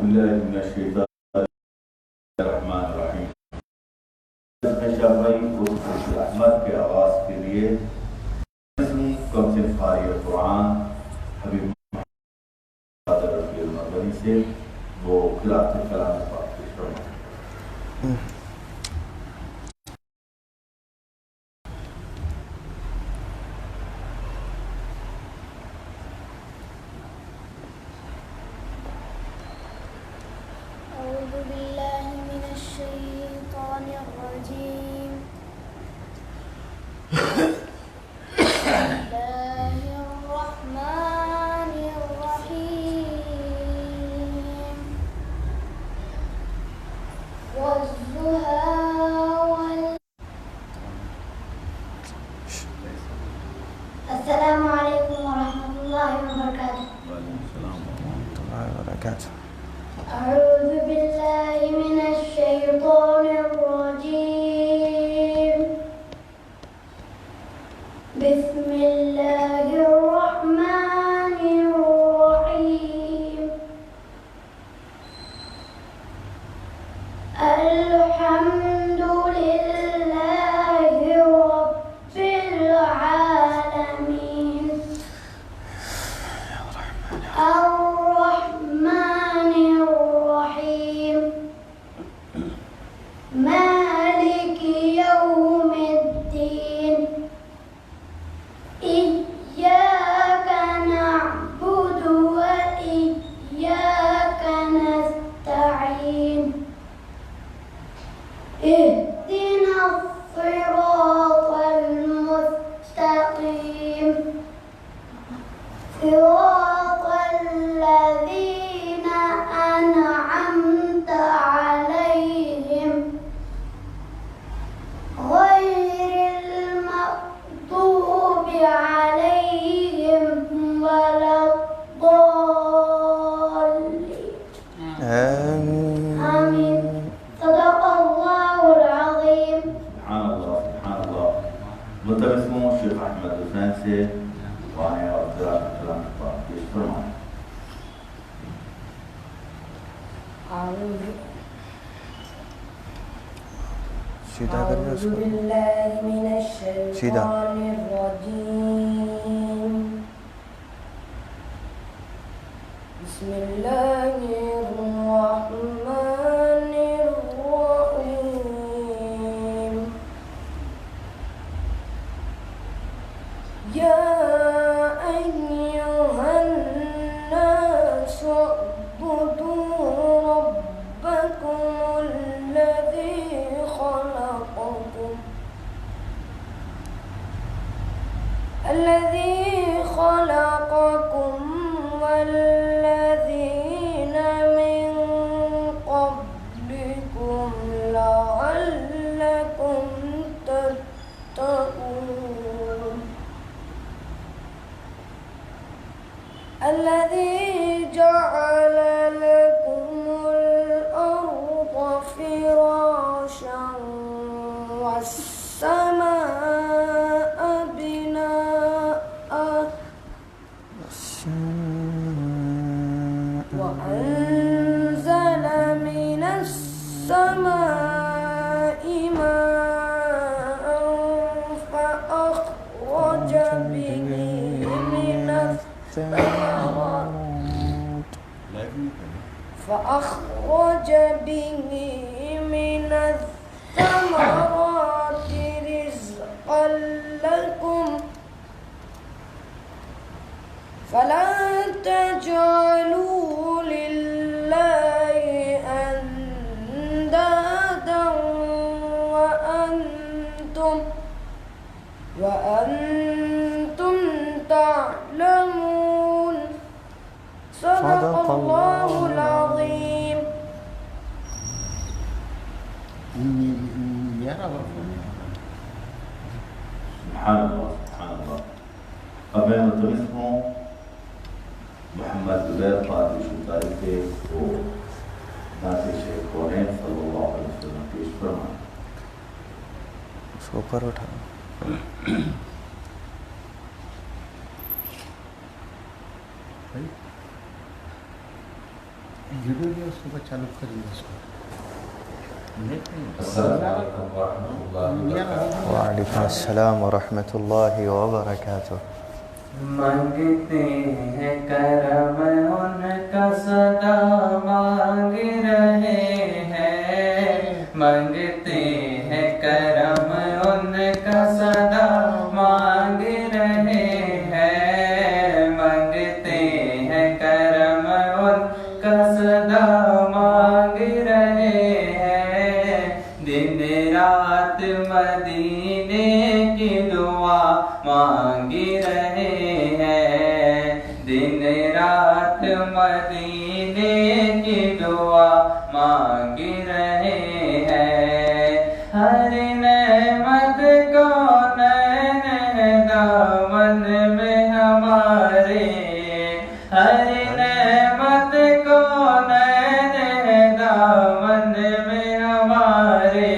بالله من الشیطان الرحمن الرحیم. شاہ بھائی احمد کے آواز کے لیے کم سے قاری قرآن حبیب رضی اللہ عنہ سے وہ قراءت کلام پاک پیش فرمائیں. السلام علیکم ورحمۃ اللہ وبرکاتہ. اعوذ باللہ من الشیطان الرجیم. بسم اللہ الرحمن الرحیم. الحمد للہ رب العالمین. الرحمن الرحیم. مالک یوم الدین. إياك نعبد وإياك نستعين. اهدنا الصراط المستقيم. صراط الذين أنعمت عليهم غير المغضوب عليهم ولا الضالين. آمين. صدق الله العظيم. سبحان اللہ سبحان اللہ. مترسموں شیخ احمد حسین سے وائیں اور قراءت کلام پاک پیش فرمائیں. أعوذ أعوذ بالله من الشيطان الرجيم. بسم الله الرحمن الرحيم. يا أيها الناس اعبدوا ربكم الذي خلقكم والذين من قبلكم لعلكم تتقون. الذي جعل لكم الأرض فراشا والسماء بناء وأنزل من السماء ماء فأخرج به من الثمرات رزقا لكم فلا تجعلوا لله أندادا وأنتم تعلمون. صدق الله العظيم. سبحان اللہ سبحان اللہ. اب میں مترس ہوں محمد زبیر قادری شکاری کے وہ ناصر شیخ کونین صلی اللہ علیہ وسلم پیش فرمائیں. اس کو اوپر اٹھا. ویڈیو السلام علیکم ورحمۃ اللہ وبرکاتہ. وعلیکم السلام ورحمۃ اللہ وبرکاتہ. مانگتے ہیں کرم ان کا صدا مانگ رہے ہیں، مانگتے ہیں کرم ان کا صدا مانگ رہے ہیں، مانگتے ہیں کرم ان کا صدا مانگ رہے ہیں، دن رات مدینے کی دعا مانگ رہے ہیں، دن رات مدینے کی دعا مانگ رہے ہیں، ہر نعمت کونین ہے دامن میں ہمارے، ہر نعمت کونین ہے دامن میں ہمارے،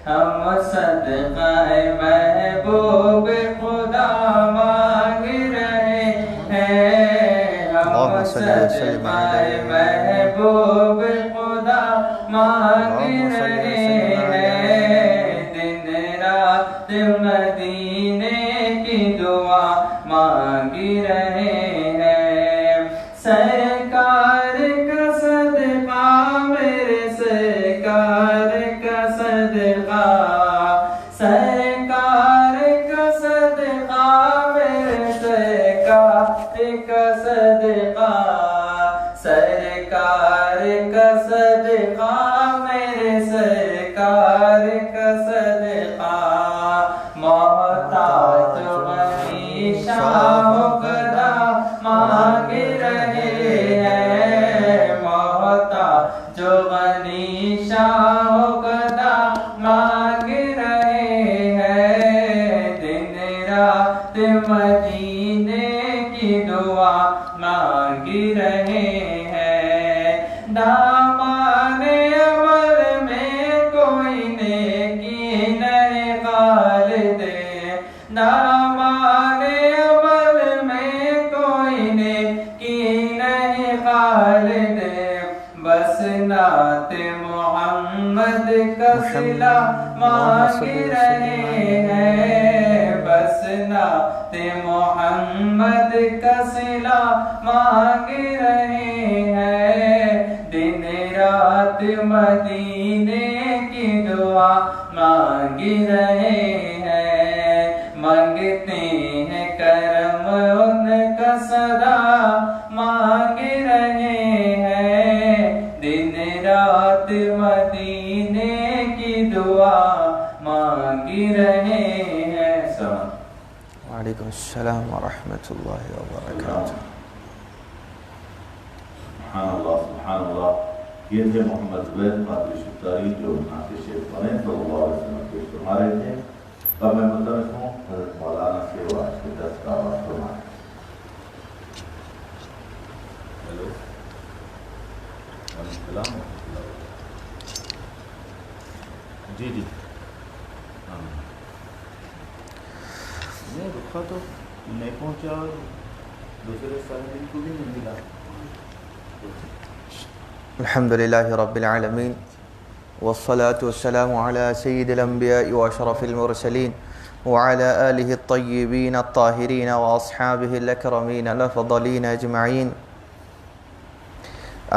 ہم صدقہ محبوب خدا مانگ رہے ہیں، ہم صدقہ محبوب خدا مانگ رہے ہیں، دن رات مدینے کی دعا مانگ رہے ہیں، سرکار کا صدقہ میرے سرکار کا صدقہ، سرکار کا صدقہ میرے سرکار کا صدقہ، سرکار کا صدقہ میرے سرکار کا صدقہ، محتاج غنی شاہ و گدا مانگ رہے ہیں، محتاج غنی شاہ و گدا مانگ رہے ہیں، دن رات مدینے کی دعا مانگ رہے ہیں، دامان عمل میں کوئی نیکی نہیں خالد، دامان عمل میں کوئی نیکی نہیں خالد، بس نعت محمد کا صلہ مانگ رہے ہیں، بس نعت محمد کا صلہ مانگ رہے ہیں، دن رات مدینے کی دعا مانگ رہے ہیں، مانگتے ہیں کرم ان کا صدا مانگ رہے ہیں، دن رات مدینے کی دعا مانگ رہے ہیں. وعلیکم السلام ورحمۃ اللہ وبرکاتہ. سبحان اللہ سبحان اللہ. یہ تھے محمد زبیر قادری شفتاری جو نعت شیخ بنے صلی اللہ علیہ وسلم پیش فرما رہے تھے. اب میں متوجہ ہوں حضرت مولانا سے وہ آج کے درس کا آغاز فرمائیں. ہیلو وعلیکم السلام. جی جی ہاں نہیں رکھا تو نہیں پہنچا اور دوسرے ساتھ کو بھی نہیں ملا. الحمد لله رب العالمين والصلاة والسلام على سيد الأنبياء وأشرف المرسلين وعلى آله الطيبين الطاهرين وأصحابه الأكرمين الأفضلين أجمعين.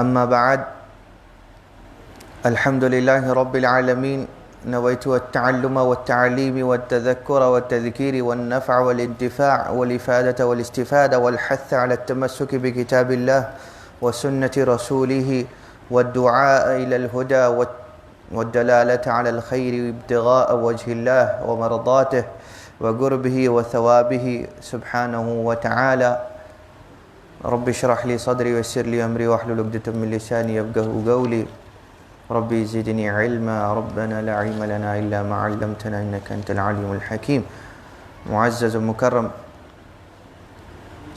أما بعد، الحمد لله رب العالمين. نويت التعلم والتعليم والتذكر والتذكير والنفع والانتفاع والإفادة والاستفادة والحث على التمسك بكتاب الله وسنة رسوله والدعاء إلى الهدى والدلالة على الخير ابتغاء وجه الله ومرضاته وقربه وثوابه سبحانه وتعالى. رب اشرح لي صدري ويسر لي أمري واحلل عقدة من لساني يفقهوا قولي. ربي زدني علما. ربنا لا علم لنا إلا ما علمتنا إنك أنت العليم الحكيم. معزز ومكرم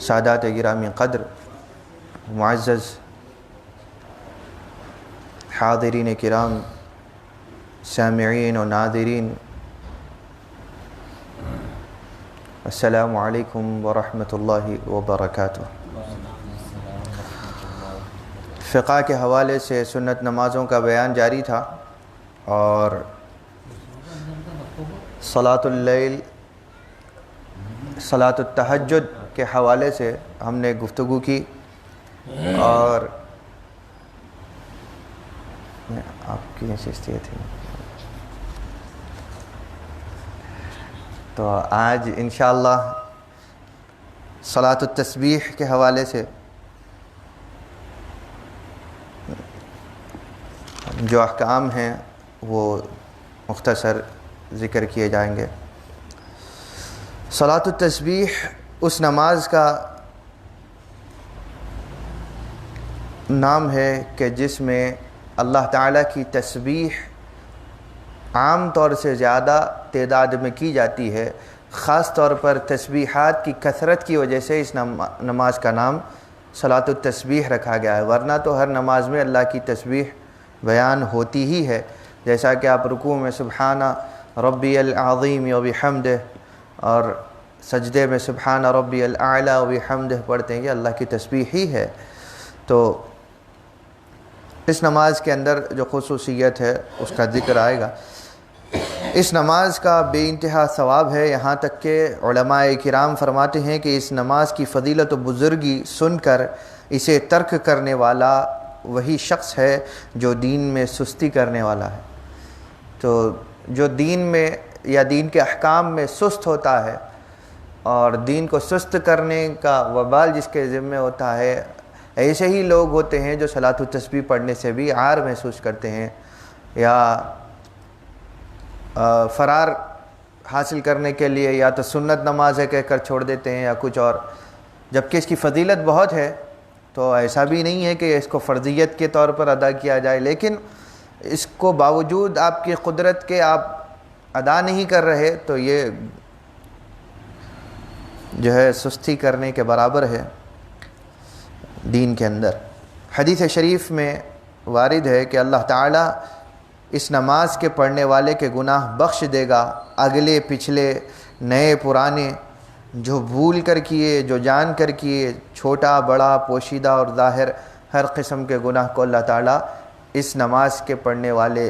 سادات گرامی قدر، معزز حاضرین کرام، سامعین و ناظرین، السلام علیکم ورحمۃ اللہ وبرکاتہ. فقہ کے حوالے سے سنت نمازوں کا بیان جاری تھا اور صلاۃ اللیل صلاۃ التہجد کے حوالے سے ہم نے گفتگو کی اور آپ کی نشستیں تھیں تو آج انشاءاللہ صلاۃ التسبیح کے حوالے سے جو احکام ہیں وہ مختصر ذکر کیے جائیں گے۔ صلاۃ التسبیح اس نماز کا نام ہے کہ جس میں اللہ تعالیٰ کی تسبیح عام طور سے زیادہ تعداد میں کی جاتی ہے، خاص طور پر تسبیحات کی کثرت کی وجہ سے اس نماز کا نام صلاۃ التسبیح رکھا گیا ہے، ورنہ تو ہر نماز میں اللہ کی تسبیح بیان ہوتی ہی ہے، جیسا کہ آپ رکوع میں سبحان ربی العظیم و بحمدہ اور سجدے میں سبحان ربی الاعلی و بحمدہ پڑھتے ہیں، یہ اللہ کی تسبیح ہی ہے۔ تو اس نماز کے اندر جو خصوصیت ہے اس کا ذکر آئے گا۔ اس نماز کا بے انتہا ثواب ہے، یہاں تک کہ علماء کرام فرماتے ہیں کہ اس نماز کی فضیلت و بزرگی سن کر اسے ترک کرنے والا وہی شخص ہے جو دین میں سستی کرنے والا ہے۔ تو جو دین میں یا دین کے احکام میں سست ہوتا ہے اور دین کو سست کرنے کا وبال جس کے ذمہ ہوتا ہے، ایسے ہی لوگ ہوتے ہیں جو صلاۃ التسبیح پڑھنے سے بھی عار محسوس کرتے ہیں یا فرار حاصل کرنے کے لیے یا تو سنت نماز ہے کہہ کر چھوڑ دیتے ہیں یا کچھ اور، جبکہ اس کی فضیلت بہت ہے۔ تو ایسا بھی نہیں ہے کہ اس کو فرضیت کے طور پر ادا کیا جائے، لیکن اس کو باوجود آپ کی قدرت کے آپ ادا نہیں کر رہے تو یہ جو ہے سستی کرنے کے برابر ہے دین کے اندر۔ حدیث شریف میں وارد ہے کہ اللہ تعالیٰ اس نماز کے پڑھنے والے کے گناہ بخش دے گا، اگلے پچھلے نئے پرانے، جو بھول کر کیے جو جان کر کیے، چھوٹا بڑا پوشیدہ اور ظاہر ہر قسم کے گناہ کو اللہ تعالیٰ اس نماز کے پڑھنے والے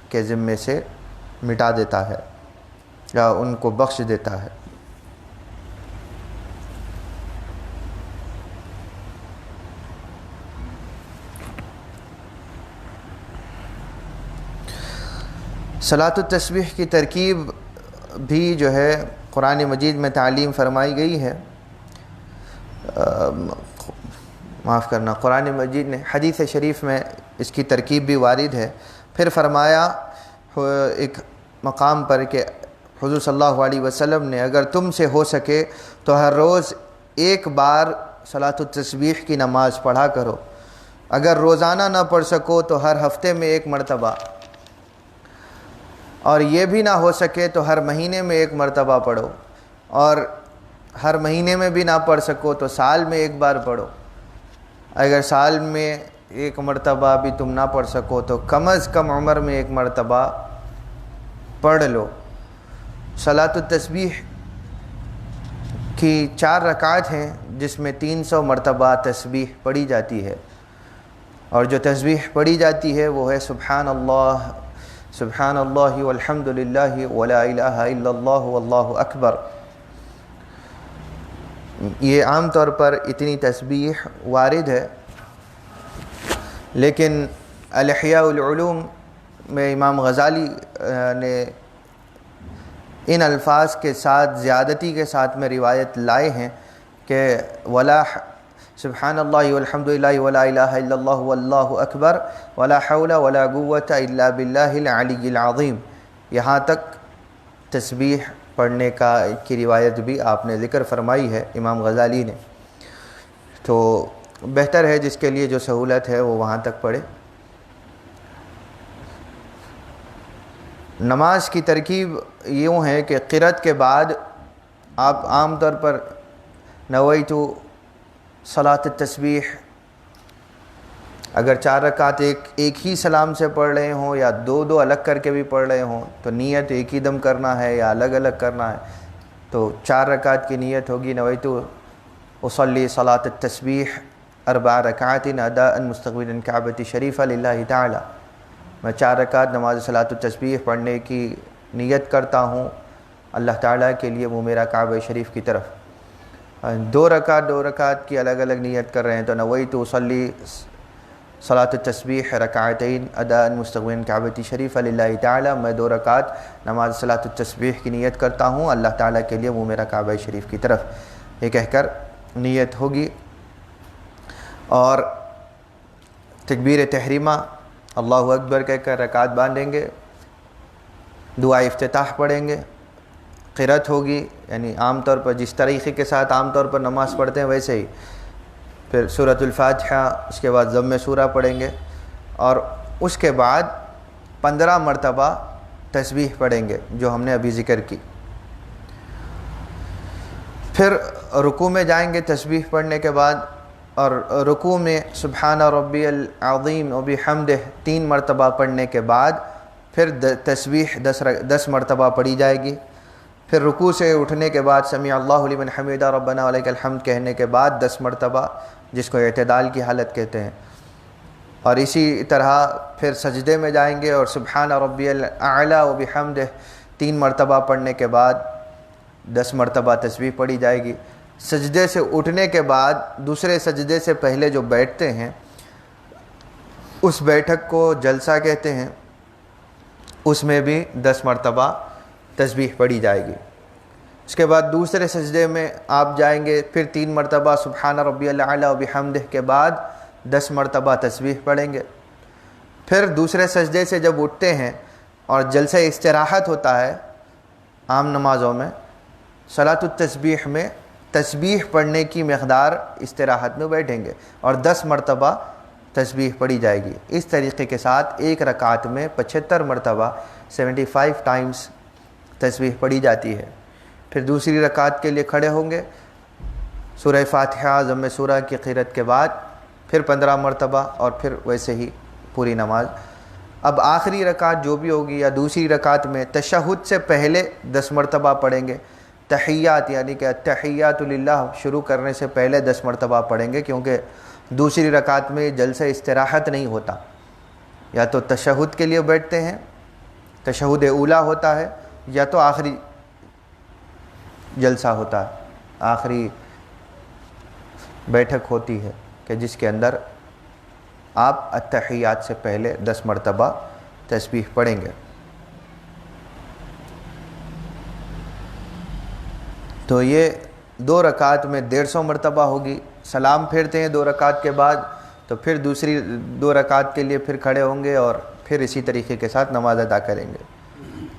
کے ذمے سے مٹا دیتا ہے یا ان کو بخش دیتا ہے۔ صلاۃ التسبیح کی ترکیب بھی جو ہے قرآن مجید میں تعلیم فرمائی گئی ہے، معاف کرنا، قرآن مجید نے حدیث شریف میں اس کی ترکیب بھی وارد ہے۔ پھر فرمایا ایک مقام پر کہ حضور صلی اللہ علیہ وسلم نے اگر تم سے ہو سکے تو ہر روز ایک بار صلاۃ التسبیح کی نماز پڑھا کرو، اگر روزانہ نہ پڑھ سکو تو ہر ہفتے میں ایک مرتبہ، اور یہ بھی نہ ہو سکے تو ہر مہینے میں ایک مرتبہ پڑھو، اور ہر مہینے میں بھی نہ پڑھ سکو تو سال میں ایک بار پڑھو، اگر سال میں ایک مرتبہ بھی تم نہ پڑھ سکو تو کم از کم عمر میں ایک مرتبہ پڑھ لو۔ صلاۃ التسبیح کی 4 رکعات ہیں جس میں 300 مرتبہ تسبیح پڑھی جاتی ہے، اور جو تسبیح پڑھی جاتی ہے وہ ہے سبحان اللہ سبحان اللہ والحمد للہ ولا الہ الا اللہ واللہ اکبر۔ یہ عام طور پر اتنی تسبیح وارد ہے، لیکن الاحیاء العلوم میں امام غزالی نے ان الفاظ کے ساتھ زیادتی کے ساتھ میں روایت لائے ہیں کہ ولا سبحان اللہ والحمد للہ ولا الہ الا اللہ واللہ اکبر ولا حول ولا قوۃ الا باللہ العلی العظیم، یہاں تک تسبیح پڑھنے کی روایت بھی آپ نے ذکر فرمائی ہے امام غزالی نے۔ تو بہتر ہے جس کے لیے جو سہولت ہے وہ وہاں تک پڑھے۔ نماز کی ترکیب یوں ہے کہ قرأت کے بعد آپ عام طور پر نویت صلاۃ التسبیح اگر 4 رکعت ایک ہی سلام سے پڑھ رہے ہوں یا 2 الگ کر کے بھی پڑھ رہے ہوں تو نیت ایک ہی دم کرنا ہے یا الگ الگ کرنا ہے، تو 4 رکعت کی نیت ہوگی نویت اصلی صلاۃ التسبیح اربع رکعات اداء مستقبلا کعبۃ شریفہ للہ تعالی، میں 4 رکعت نماز صلاۃ التسبیح پڑھنے کی نیت کرتا ہوں اللہ تعالیٰ کے لیے، وہ میرا کعبہ شریف کی طرف۔ 2 رکعت کی الگ الگ نیت کر رہے ہیں تو نویت اصلی صلاۃ التسبیح رکعتین اداء مستقبلا کعبۃ شریفہ للہ تعالی، میں 2 رکعت نماز صلاۃ التسبیح کی نیت کرتا ہوں اللہ تعالیٰ کے لیے، وہ میرا کعبہ شریف کی طرف، یہ کہہ کر نیت ہوگی۔ اور تکبیر تحریمہ اللہ اکبر کہہ کر رکعت باندھیں گے، دعا افتتاح پڑھیں گے، قرأت ہوگی، یعنی عام طور پر جس طریقے کے ساتھ عام طور پر نماز پڑھتے ہیں ویسے ہی، پھر سورۃ الفاتحہ، اس کے بعد ضم سورہ پڑھیں گے، اور اس کے بعد 15 مرتبہ تسبیح پڑھیں گے جو ہم نے ابھی ذکر کی۔ پھر رکوع میں جائیں گے تسبیح پڑھنے کے بعد، اور رکوع میں سبحان ربی العظیم وبحمدہ 3 مرتبہ پڑھنے کے بعد پھر تسبیح 10 مرتبہ پڑھی جائے گی۔ پھر رکوع سے اٹھنے کے بعد سمیع اللہ لمن حمیدہ ربنا ولیک الحمد کہنے کے بعد 10 مرتبہ، جس کو اعتدال کی حالت کہتے ہیں، اور اسی طرح پھر سجدے میں جائیں گے اور سبحان ربی الاعلی وبحمدہ 3 مرتبہ پڑھنے کے بعد 10 مرتبہ تسبیح پڑھی جائے گی۔ سجدے سے اٹھنے کے بعد دوسرے سجدے سے پہلے جو بیٹھتے ہیں اس بیٹھک کو جلسہ کہتے ہیں، اس میں بھی 10 مرتبہ تسبیح پڑھی جائے گی۔ اس کے بعد دوسرے سجدے میں آپ جائیں گے، پھر 3 مرتبہ سبحان ربی الاعلی وبحمدہ کے بعد 10 مرتبہ تسبیح پڑھیں گے۔ پھر دوسرے سجدے سے جب اٹھتے ہیں اور جلسہ استراحت ہوتا ہے عام نمازوں میں، صلاۃ التسبیح میں تسبیح پڑھنے کی مقدار استراحت میں بیٹھیں گے اور 10 مرتبہ تسبیح پڑھی جائے گی۔ اس طریقے کے ساتھ ایک رکعت میں 75 مرتبہ 75 ٹائمز تسبیح پڑھی جاتی ہے۔ پھر دوسری رکعت کے لیے کھڑے ہوں گے، سورہ فاتحہ ضم سورہ کی قرأت کے بعد پھر 15 مرتبہ، اور پھر ویسے ہی پوری نماز۔ اب آخری رکعت جو بھی ہوگی یا دوسری رکعت میں تشہد سے پہلے 10 مرتبہ پڑھیں گے، تحیات یعنی کہ التحیات للہ شروع کرنے سے پہلے 10 مرتبہ پڑھیں گے، کیونکہ دوسری رکعت میں جلسہ استراحت نہیں ہوتا، یا تو تشہد کے لیے بیٹھتے ہیں، تشہد اولا ہوتا ہے، یا تو آخری جلسہ ہوتا ہے، آخری بیٹھک ہوتی ہے کہ جس کے اندر آپ التحیات سے پہلے 10 مرتبہ تسبیح پڑھیں گے۔ تو یہ 2 رکعت میں 150 مرتبہ ہوگی۔ سلام پھیرتے ہیں 2 رکعت کے بعد، تو پھر دوسری 2 رکعت کے لیے پھر کھڑے ہوں گے اور پھر اسی طریقے کے ساتھ نماز ادا کریں گے۔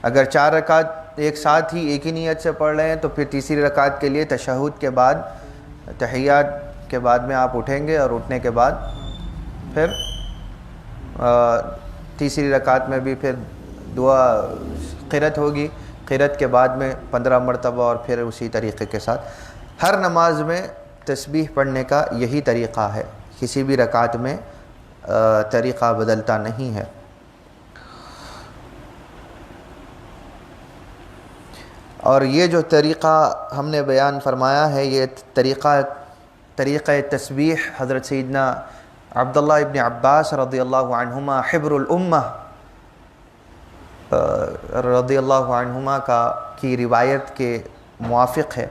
اگر 4 رکعت ایک ساتھ ہی ایک ہی نیت سے پڑھ رہے ہیں تو پھر تیسری رکعت کے لیے تشہد کے بعد تحیات کے بعد میں آپ اٹھیں گے، اور اٹھنے کے بعد پھر تیسری رکعت میں بھی پھر دعا قرأت ہوگی، قرأت کے بعد میں 15 مرتبہ، اور پھر اسی طریقے کے ساتھ ہر نماز میں تسبیح پڑھنے کا یہی طریقہ ہے، کسی بھی رکعت میں طریقہ بدلتا نہیں ہے۔ اور یہ جو طریقہ ہم نے بیان فرمایا ہے، یہ طریقہ تسبیح حضرت سیدنا عبداللہ ابن عباس رضی اللہ عنہما حبر الامہ رضی اللہ عنہما کی روایت کے موافق ہے۔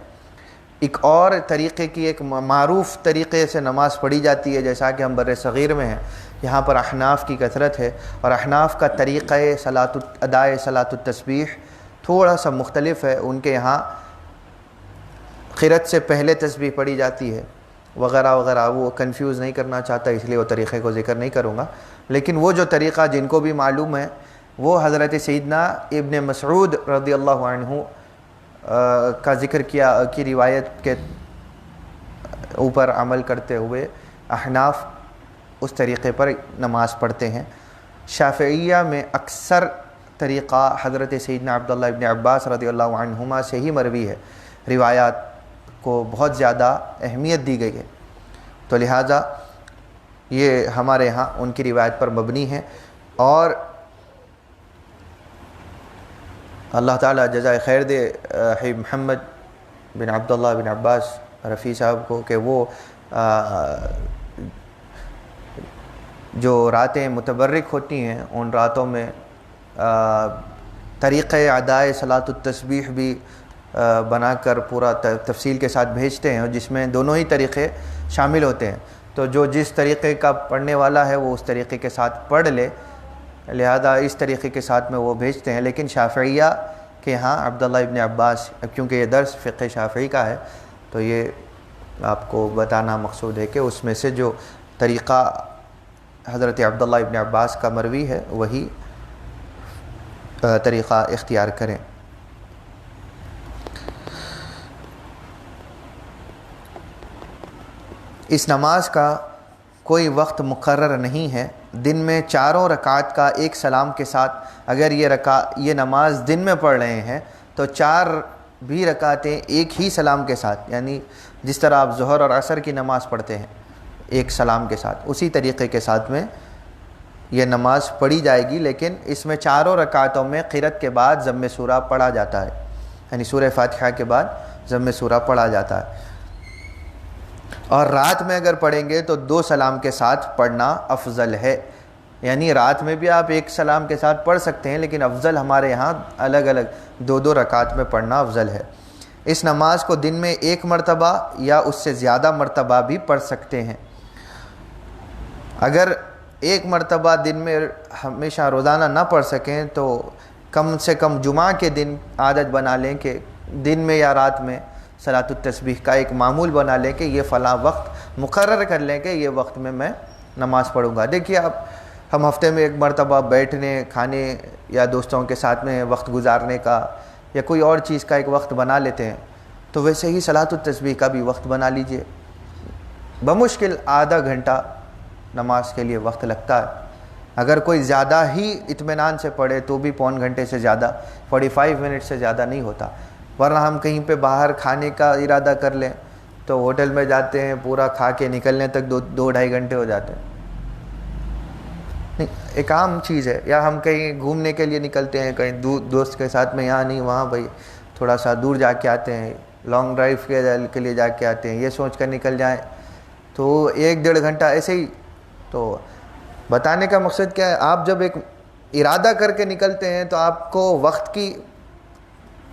ایک اور طریقے کی، ایک معروف طریقے سے نماز پڑھی جاتی ہے، جیسا کہ ہم بر صغیر میں ہیں، یہاں پر احناف کی کثرت ہے، اور احناف کا طریقہ ادائے صلاۃ التسبیح تھوڑا سا مختلف ہے۔ ان کے یہاں قرأت سے پہلے تسبیح پڑھی جاتی ہے وغیرہ وغیرہ، وہ کنفیوز نہیں کرنا چاہتا اس لیے وہ طریقے کو ذکر نہیں کروں گا، لیکن وہ جو طریقہ جن کو بھی معلوم ہے وہ حضرت سیدنا ابن مسعود رضی اللہ عنہ کا ذکر کیا کی روایت کے اوپر عمل کرتے ہوئے احناف اس طریقے پر نماز پڑھتے ہیں۔ شافعیہ میں اکثر طریقہ حضرت سیدنا عبداللہ ابن عباس رضی اللہ عنہما سے ہی مروی ہے، روایات کو بہت زیادہ اہمیت دی گئی ہے، تو لہٰذا یہ ہمارے ہاں ان کی روایت پر مبنی ہے۔ اور اللہ تعالیٰ جزائے خیر دے حبیب محمد بن عبداللہ بن عباس رفیع صاحب کو کہ وہ جو راتیں متبرک ہوتی ہیں ان راتوں میں طریقہ ادائے صلاۃ التسبیح بھی بنا کر پورا تفصیل کے ساتھ بھیجتے ہیں، اور جس میں دونوں ہی طریقے شامل ہوتے ہیں، تو جو جس طریقے کا پڑھنے والا ہے وہ اس طریقے کے ساتھ پڑھ لے، لہذا اس طریقے کے ساتھ میں وہ بھیجتے ہیں۔ لیکن شافعیہ کے ہاں عبداللہ ابن عباس، کیونکہ یہ درس فقہ شافعی کا ہے تو یہ آپ کو بتانا مقصود ہے کہ اس میں سے جو طریقہ حضرت عبداللہ ابن عباس کا مروی ہے وہی طریقہ اختیار کریں۔ اس نماز کا کوئی وقت مقرر نہیں ہے، دن میں چاروں رکعات کا ایک سلام کے ساتھ، اگر یہ نماز دن میں پڑھ رہے ہیں تو چار بھی رکعتیں ایک ہی سلام کے ساتھ، یعنی جس طرح آپ ظہر اور عصر کی نماز پڑھتے ہیں ایک سلام کے ساتھ، اسی طریقے کے ساتھ میں یہ نماز پڑھی جائے گی، لیکن اس میں چاروں رکعتوں میں قرأت کے بعد ضم سورہ پڑھا جاتا ہے، یعنی سورہ فاتحہ کے بعد ضم سورہ پڑھا جاتا ہے۔ اور رات میں اگر پڑھیں گے تو دو سلام کے ساتھ پڑھنا افضل ہے، یعنی رات میں بھی آپ ایک سلام کے ساتھ پڑھ سکتے ہیں، لیکن افضل ہمارے یہاں الگ الگ دو رکعت میں پڑھنا افضل ہے۔ اس نماز کو دن میں ایک مرتبہ یا اس سے زیادہ مرتبہ بھی پڑھ سکتے ہیں۔ اگر ایک مرتبہ دن میں ہمیشہ روزانہ نہ پڑھ سکیں تو کم سے کم جمعہ کے دن عادت بنا لیں کہ دن میں یا رات میں صلاۃ التسبیح کا ایک معمول بنا لیں کہ یہ فلاں وقت مقرر کر لیں کہ یہ وقت میں نماز پڑھوں گا۔ دیکھیے ہم ہفتے میں ایک مرتبہ بیٹھنے، کھانے یا دوستوں کے ساتھ میں وقت گزارنے کا یا کوئی اور چیز کا ایک وقت بنا لیتے ہیں، تو ویسے ہی صلاۃ التسبیح کا بھی وقت بنا لیجئے۔ بمشکل آدھا گھنٹہ نماز کے لیے وقت لگتا ہے، اگر کوئی زیادہ ہی اطمینان سے پڑھے تو بھی پون گھنٹے سے زیادہ 45 منٹ سے زیادہ نہیں ہوتا، ورنہ ہم کہیں پہ باہر کھانے کا ارادہ کر لیں تو ہوٹل میں جاتے ہیں، پورا کھا کے نکلنے تک 2-2.5 گھنٹے ہو جاتے ہیں۔ نہیں، ایک عام چیز ہے، یا ہم کہیں گھومنے کے لیے نکلتے ہیں کہیں دوست کے ساتھ میں، یہاں نہیں وہاں بھائی تھوڑا سا دور جا کے آتے ہیں، لانگ ڈرائیو کے لیے جا کے آتے ہیں، یہ سوچ کر نکل جائیں تو 1-1.5 گھنٹہ ایسے ہی۔ تو بتانے کا مقصد کیا ہے، آپ جب ایک ارادہ کر کے نکلتے ہیں تو آپ کو وقت کی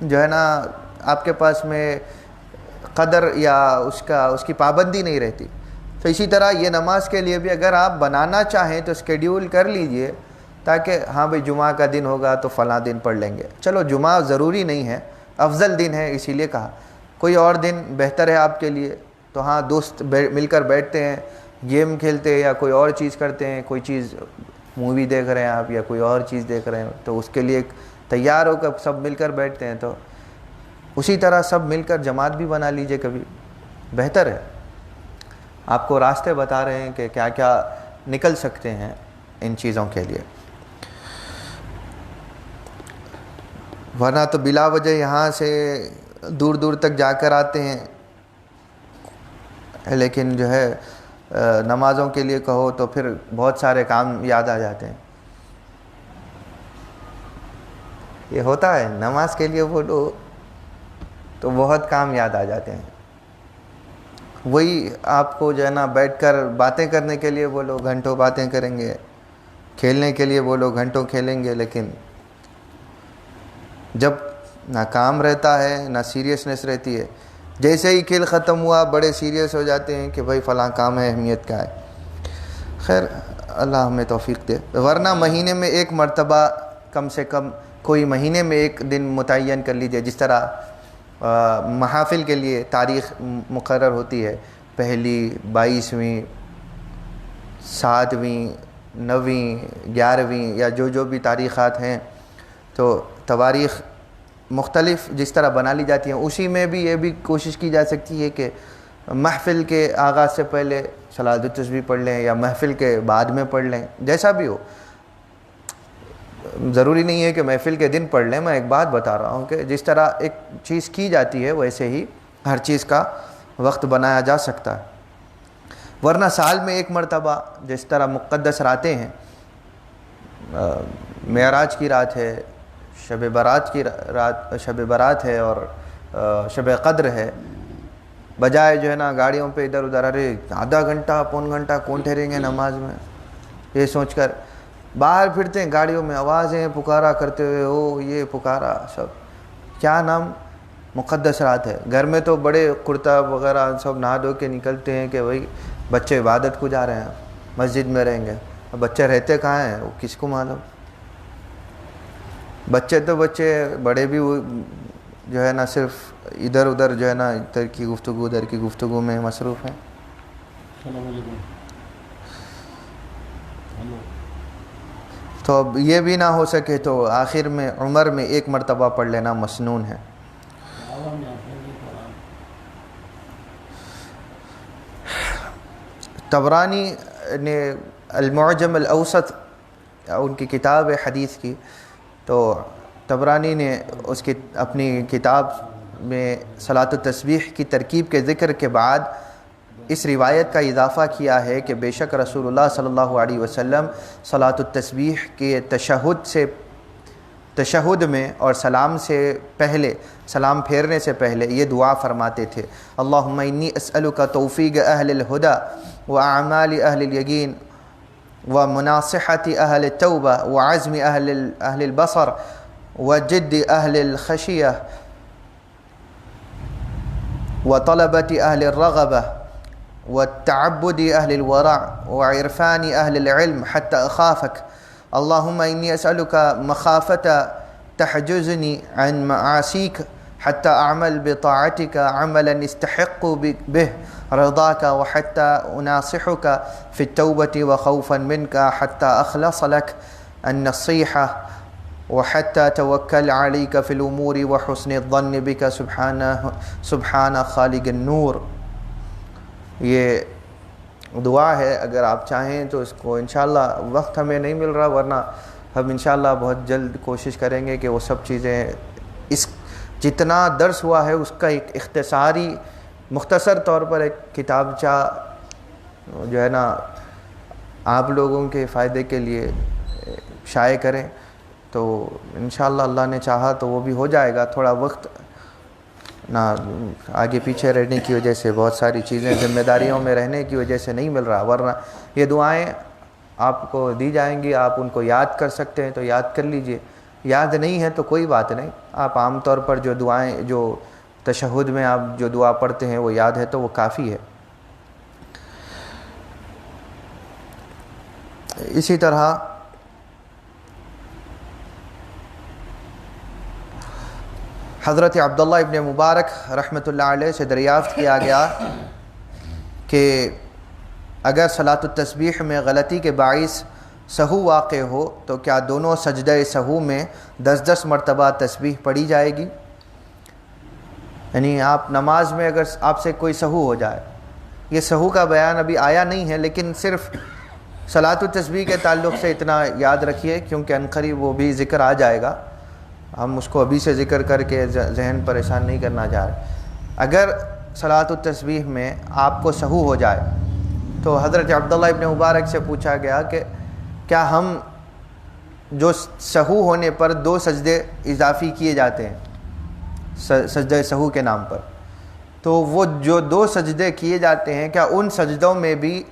جو ہے نا آپ کے پاس میں قدر یا اس کی پابندی نہیں رہتی۔ تو اسی طرح یہ نماز کے لیے بھی اگر آپ بنانا چاہیں تو اسکیڈیول کر لیجئے، تاکہ ہاں بھئی جمعہ کا دن ہوگا تو فلاں دن پڑھ لیں گے، چلو جمعہ ضروری نہیں ہے، افضل دن ہے اسی لیے کہا، کوئی اور دن بہتر ہے آپ کے لیے تو ہاں دوست مل کر بیٹھتے ہیں، گیم کھیلتے ہیں یا کوئی اور چیز کرتے ہیں، کوئی چیز مووی دیکھ رہے ہیں آپ یا کوئی اور چیز دیکھ رہے ہیں، تو اس کے لیے تیار ہو کر سب مل کر بیٹھتے ہیں، تو اسی طرح سب مل کر جماعت بھی بنا لیجئے، کبھی بہتر ہے۔ آپ کو راستے بتا رہے ہیں کہ کیا کیا نکل سکتے ہیں ان چیزوں کے لیے، ورنہ تو بلا وجہ یہاں سے دور دور تک جا کر آتے ہیں، لیکن جو ہے نمازوں کے لیے کہو تو پھر بہت سارے کام یاد آ جاتے ہیں۔ یہ ہوتا ہے، نماز کے لیے بولو تو بہت کام یاد آ جاتے ہیں، وہی آپ کو جو ہے نا بیٹھ کر باتیں کرنے کے لیے بولو گھنٹوں باتیں کریں گے، کھیلنے کے لیے بولو گھنٹوں کھیلیں گے، لیکن جب نہ کام رہتا ہے نہ سیریسنس رہتی ہے، جیسے ہی کھیل ختم ہوا بڑے سیریس ہو جاتے ہیں کہ بھائی فلاں کام ہے، اہمیت کا ہے۔ خیر اللہ ہمیں توفیق دے، ورنہ مہینے میں ایک مرتبہ کم سے کم کوئی مہینے میں ایک دن متعین کر لیجئے، جس طرح محافل کے لیے تاریخ مقرر ہوتی ہے، 1، 22، 7، 9، 11 یا جو بھی تاریخات ہیں، تو تواریخ مختلف جس طرح بنا لی جاتی ہیں، اسی میں بھی یہ بھی کوشش کی جا سکتی ہے کہ محفل کے آغاز سے پہلے صلاۃ التسبیح پڑھ لیں یا محفل کے بعد میں پڑھ لیں، جیسا بھی ہو، ضروری نہیں ہے کہ محفل کے دن پڑھ لیں۔ میں ایک بات بتا رہا ہوں کہ جس طرح ایک چیز کی جاتی ہے ویسے ہی ہر چیز کا وقت بنایا جا سکتا ہے، ورنہ سال میں ایک مرتبہ جس طرح مقدس راتیں ہیں، معراج کی رات ہے، شب برات ہے اور شب قدر ہے، بجائے جو ہے نا گاڑیوں پہ ادھر ادھر ارے آدھا گھنٹہ پون گھنٹہ کون ٹھہریں گے نماز میں، یہ سوچ کر باہر پھرتے ہیں گاڑیوں میں، آوازیں پکارا کرتے ہوئے، او یہ پکارا، سب کیا نام مقدس رات ہے۔ گھر میں تو بڑے کرتا وغیرہ سب نہا دھو کے نکلتے ہیں کہ بھائی بچے عبادت کو جا رہے ہیں، مسجد میں رہیں گے، اب بچے رہتے کہاں ہیں وہ کس کو معلوم۔ بچے تو بچے، بڑے بھی جو ہے نا صرف ادھر ادھر جو ہے نا ادھر کی گفتگو ادھر کی گفتگو میں مصروف ہیں۔ تو اب یہ بھی نہ ہو سکے تو آخر میں عمر میں ایک مرتبہ پڑھ لینا مسنون ہے۔ طبرانی نے المعجم الاوسط ان کی کتاب ہے حدیث کی، تو طبرانی نے اس کی اپنی کتاب میں صلاۃ التسبیح کی ترکیب کے ذکر کے بعد اس روایت کا اضافہ کیا ہے کہ بے شک رسول اللہ صلی اللہ علیہ وسلم صلاۃ التسبیح کے تشہد میں اور سلام سے پہلے، سلام پھیرنے سے پہلے یہ دعا فرماتے تھے، اللہم انی اسألک توفیق اہل الہدی واعمال اہل الیقین ومناصحت اہل التوبہ وعزم اہل البصر وجد اہل الخشیہ وطلبت اہل الرغبہ والتعبد اہل الورع وعرفان اہل العلم حتى اخافک اللہم انی اسألک مخافت تحجزنی عن معاصیک حتى اعمل بطاعتک عملا استحق به رضاك وحتى أناصحك في التوبة وخوفا منك حتى أخلص لك النصيحة وحتى توكل عليك في الأمور وحسن الظن بك سبحان خالق النور۔ یہ دعا ہے، اگر آپ چاہیں تو اس کو انشاءاللہ، وقت ہمیں نہیں مل رہا ورنہ ہم انشاءاللہ بہت جلد کوشش کریں گے کہ وہ سب چیزیں، اس جتنا درس ہوا ہے اس کا ایک اختصاری مختصر طور پر ایک کتابچہ جو ہے نا آپ لوگوں کے فائدے کے لیے شائع کریں، تو انشاءاللہ اللہ نے چاہا تو وہ بھی ہو جائے گا۔ تھوڑا وقت نہ آگے پیچھے رہنے کی وجہ سے، بہت ساری چیزیں ذمہ داریوں میں رہنے کی وجہ سے نہیں مل رہا، ورنہ یہ دعائیں آپ کو دی جائیں گی، آپ ان کو یاد کر سکتے ہیں تو یاد کر لیجئے، یاد نہیں ہے تو کوئی بات نہیں، آپ عام طور پر جو دعائیں، جو تشہد میں آپ جو دعا پڑھتے ہیں وہ یاد ہے تو وہ کافی ہے۔ اسی طرح حضرت عبداللہ ابن مبارک رحمۃ اللہ علیہ سے دریافت کیا گیا کہ اگر صلاۃ التسبیح میں غلطی کے باعث سہو واقع ہو تو کیا دونوں سجدہ سہو میں 10 مرتبہ تسبیح پڑھی جائے گی؟ یعنی آپ نماز میں اگر آپ سے کوئی سہو ہو جائے، یہ سہو کا بیان ابھی آیا نہیں ہے لیکن صرف صلاۃ التسبیح کے تعلق سے اتنا یاد رکھیے، کیونکہ عنقریب وہ بھی ذکر آ جائے گا، ہم اس کو ابھی سے ذکر کر کے ذہن پریشان نہیں کرنا چاہ رہے۔ اگر صلاۃ التسبیح میں آپ کو سہو ہو جائے تو حضرت عبداللہ ابن مبارک سے پوچھا گیا کہ کیا ہم جو سہو ہونے پر 2 سجدے اضافی کیے جاتے ہیں سجدہ سہو کے نام پر، تو وہ جو 2 سجدے کیے جاتے ہیں کیا ان سجدوں میں بھی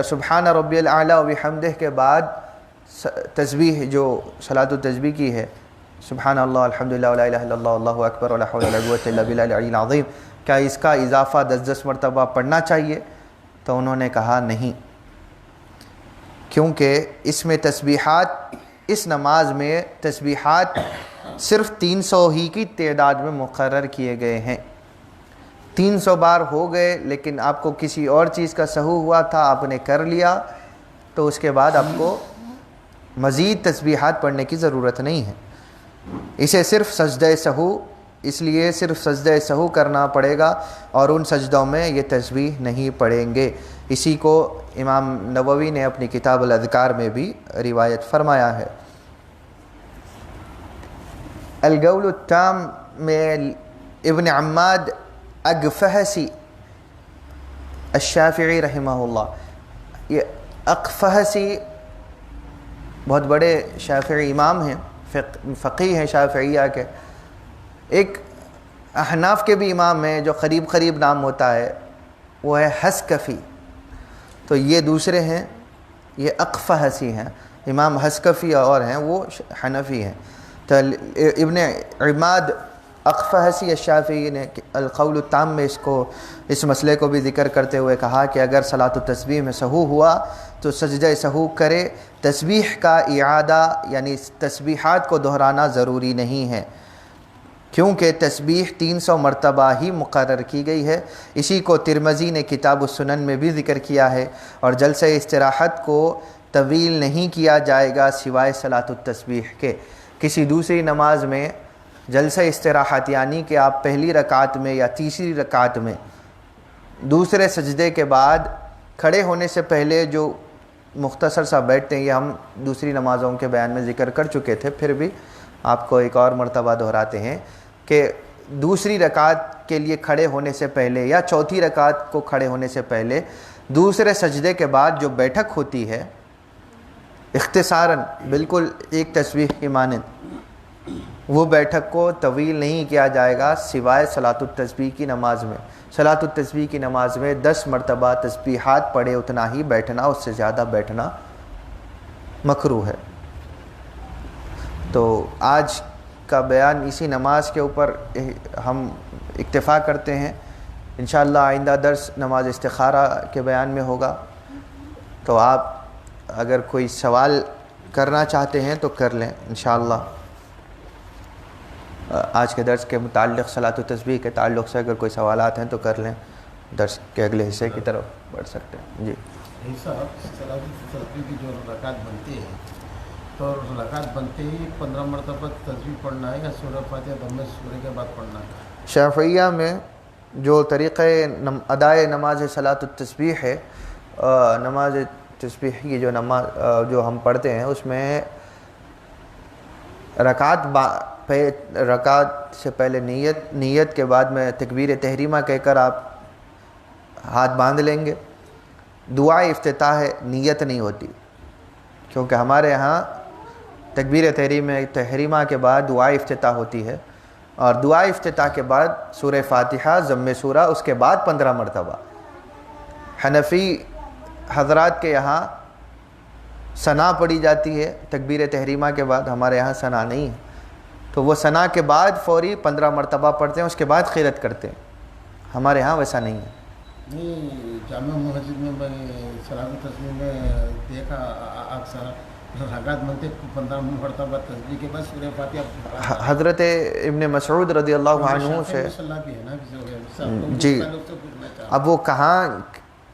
سبحان ربی الاعلی و بحمدہ کے بعد تسبیح جو صلاۃ التسبیح کی ہے، سبحان اللہ الحمدللہ ولا الہ الا اللہ واللہ اکبر ولا حول ولا قوۃ الا باللہ العلی العظیم، کیا اس کا اضافہ 10 مرتبہ پڑھنا چاہیے؟ تو انہوں نے کہا نہیں، کیونکہ اس میں تسبیحات، اس نماز میں تسبیحات صرف 300 ہی کی تعداد میں مقرر کیے گئے ہیں۔ 300 بار ہو گئے لیکن آپ کو کسی اور چیز کا سہو ہوا تھا، آپ نے کر لیا، تو اس کے بعد آپ کو مزید تسبیحات پڑھنے کی ضرورت نہیں ہے۔ اسے صرف سجدہ سہو، اس لیے صرف سجدہ سہو کرنا پڑے گا اور ان سجدوں میں یہ تسبیح نہیں پڑھیں گے۔ اسی کو امام نووی نے اپنی کتاب الاذکار میں بھی روایت فرمایا ہے۔ القول التام میں ابن عماد اقفحسی الشافعی رحمہ اللہ، یہ اقفحسی بہت بڑے شافعی امام ہیں، فقیہ ہیں شافعیہ کے، ایک احناف کے بھی امام ہیں جو قریب قریب نام ہوتا ہے، وہ ہے حسکفی، تو یہ دوسرے ہیں یہ اقفہسی ہیں، امام حسکفی اور ہیں وہ حنفی ہیں. تو ابن عماد اقفہسی الشافعی نے القول التام میں اس مسئلے کو بھی ذکر کرتے ہوئے کہا کہ اگر صلاۃ التسبیح میں سہو ہوا تو سجدہ سہو کرے. تسبیح کا اعادہ یعنی تسبیحات کو دہرانا ضروری نہیں ہے، کیونکہ تسبیح 300 مرتبہ ہی مقرر کی گئی ہے. اسی کو ترمذی نے کتاب السنن میں بھی ذکر کیا ہے. اور جلسہ استراحت کو طویل نہیں کیا جائے گا سوائے صلاۃ التسبیح کے. کسی دوسری نماز میں جلسہ استراحت یعنی کہ آپ پہلی رکعت میں یا تیسری رکعت میں دوسرے سجدے کے بعد کھڑے ہونے سے پہلے جو مختصر سا بیٹھتے ہیں، یہ ہم دوسری نمازوں کے بیان میں ذکر کر چکے تھے، پھر بھی آپ کو ایک اور مرتبہ دہراتے ہیں کہ دوسری رکعت کے لیے کھڑے ہونے سے پہلے یا چوتھی رکعت کو کھڑے ہونے سے پہلے دوسرے سجدے کے بعد جو بیٹھک ہوتی ہے اختصاراً بالکل ایک تسبیح کی مانند، وہ بیٹھک کو طویل نہیں کیا جائے گا سوائے صلاۃ التسبیح کی نماز میں. صلاۃ التسبیح کی نماز میں 10 مرتبہ تسبیحات پڑھے اتنا ہی بیٹھنا، اس سے زیادہ بیٹھنا مکروہ ہے. تو آج کا بیان اسی نماز کے اوپر ہم اکتفا کرتے ہیں. انشاءاللہ آئندہ درس نماز استخارہ کے بیان میں ہوگا. تو آپ اگر کوئی سوال کرنا چاہتے ہیں تو کر لیں انشاءاللہ. آج کے درس کے متعلق صلاۃ التسبیح کے تعلق سے اگر کوئی سوالات ہیں تو کر لیں. درس کے اگلے حصے کی طرف بڑھ سکتے ہیں. جی صاحب، صلاۃ التسبیح کی جو رکعت بنتی ہے تو رکعت بنتے ہی 15 مرتبہ تسبیح پڑھنا ہے یا سورہ فاتحہ ضم سورہ کے بعد پڑھنا ہے؟ شافعیہ میں جو طریقہ ادائے نماز صلاۃ التسبیح ہے، نماز تسبیح کی جو نماز جو ہم پڑھتے ہیں اس میں رکعت سے پہلے نیت کے بعد میں تکبیر تحریمہ کہہ کر آپ ہاتھ باندھ لیں گے. دعا افتتاح نیت نہیں ہوتی، کیونکہ ہمارے ہاں تکبیر تحریمہ کے بعد دعا افتتاح ہوتی ہے، اور دعا افتتاح کے بعد سورہ فاتحہ ضم سورہ، اس کے بعد 15 مرتبہ. حنفی حضرات کے یہاں ثنا پڑھی جاتی ہے تکبیر تحریمہ کے بعد، ہمارے یہاں ثنا نہیں ہے. تو وہ ثنا کے بعد فوری 15 مرتبہ پڑھتے ہیں، اس کے بعد قرأت کرتے ہیں. ہمارے ہاں ویسا نہیں ہے. نہیں، جامع مسجد میں صلاۃ التسبیح میں دیکھا اکثر رکعت بنتے 15 مرتبہ تسبیح کے بعد سورہ فاتحہ. حضرت ابن مسعود رضی اللہ عنہ سے جی، اب وہ کہاں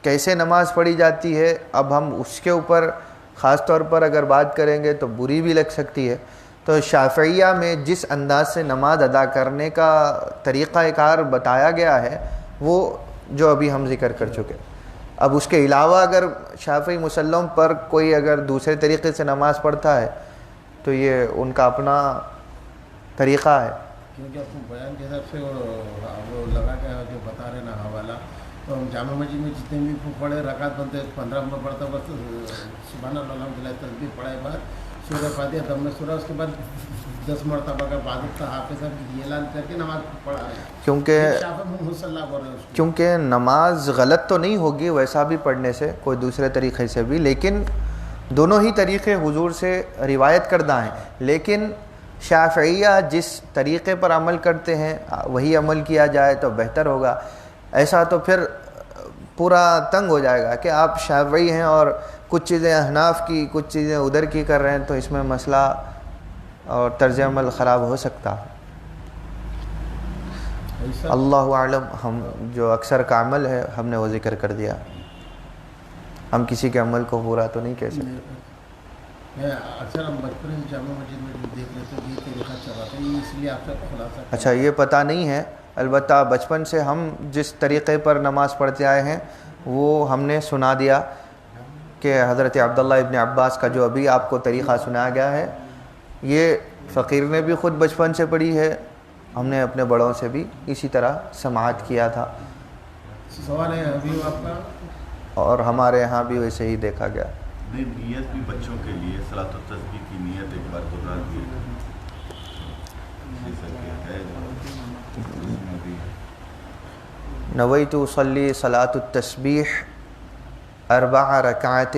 کیسے نماز پڑھی جاتی ہے، اب ہم اس کے اوپر خاص طور پر اگر بات کریں گے تو بری بھی لگ سکتی ہے. تو شافعیہ میں جس انداز سے نماز ادا کرنے کا طریقہ کار بتایا گیا ہے وہ جو ابھی ہم ذکر کر چکے. اب اس کے علاوہ اگر شافعی مسلم پر کوئی اگر دوسرے طریقے سے نماز پڑھتا ہے تو یہ ان کا اپنا طریقہ ہے. کیونکہ آپ کو بیان کے حساب سے وہ لگا کے جو بتا رہے نا حوالہ، تو ہم جامع مسجد میں جتنے بھی پڑھے رکعت بنتے 15 مرتبہ سبحان اللہ الحمدللہ تسبیح پڑھائے بعد سورہ فاتحہ ضم سورہ، اس کے بعد 10 مرتبہ کا بعد حافظ صاحب یہ اعلان کر کے نماز پڑھا ہے. کیونکہ نماز غلط تو نہیں ہوگی ویسا بھی پڑھنے سے، کوئی دوسرے طریقے سے بھی، لیکن دونوں ہی طریقے حضور سے روایت کردہ ہیں. لیکن شافعیہ جس طریقے پر عمل کرتے ہیں وہی عمل کیا جائے تو بہتر ہوگا. ایسا تو پھر پورا تنگ ہو جائے گا کہ آپ شافعی ہیں اور کچھ چیزیں احناف کی کچھ چیزیں ادھر کی کر رہے ہیں، تو اس میں مسئلہ اور طرز عمل خراب ہو سکتا ہے. اللہ اعلم. ہم جو اکثر کا عمل ہے ہم نے وہ ذکر کر دیا، ہم کسی کے عمل کو برا تو نہیں کہہ سکتے. اکثر ہم بچپن جامع مسجد میں دیکھ لیتے ہیں یہ طریقہ چلاتے ہیں، اس لیے آپ سے خلاصہ. اچھا، یہ پتہ نہیں ہے، البتہ بچپن سے ہم جس طریقے پر نماز پڑھتے آئے ہیں وہ ہم نے سنا دیا کہ حضرت عبداللہ ابن عباس کا جو ابھی آپ کو طریقہ سنایا گیا ہے یہ فقیر نے بھی خود بچپن سے پڑھی ہے، ہم نے اپنے بڑوں سے بھی اسی طرح سماعت کیا تھا. سوال ہے ابھی آپ کا، اور ہمارے یہاں بھی ویسے ہی دیکھا گیا. نیت بھی بچوں کے لیے صلاۃ التسبیح کی نیت ایک بار دہرا دی نویت اصلی صلاۃ التسبیح 4 رکعات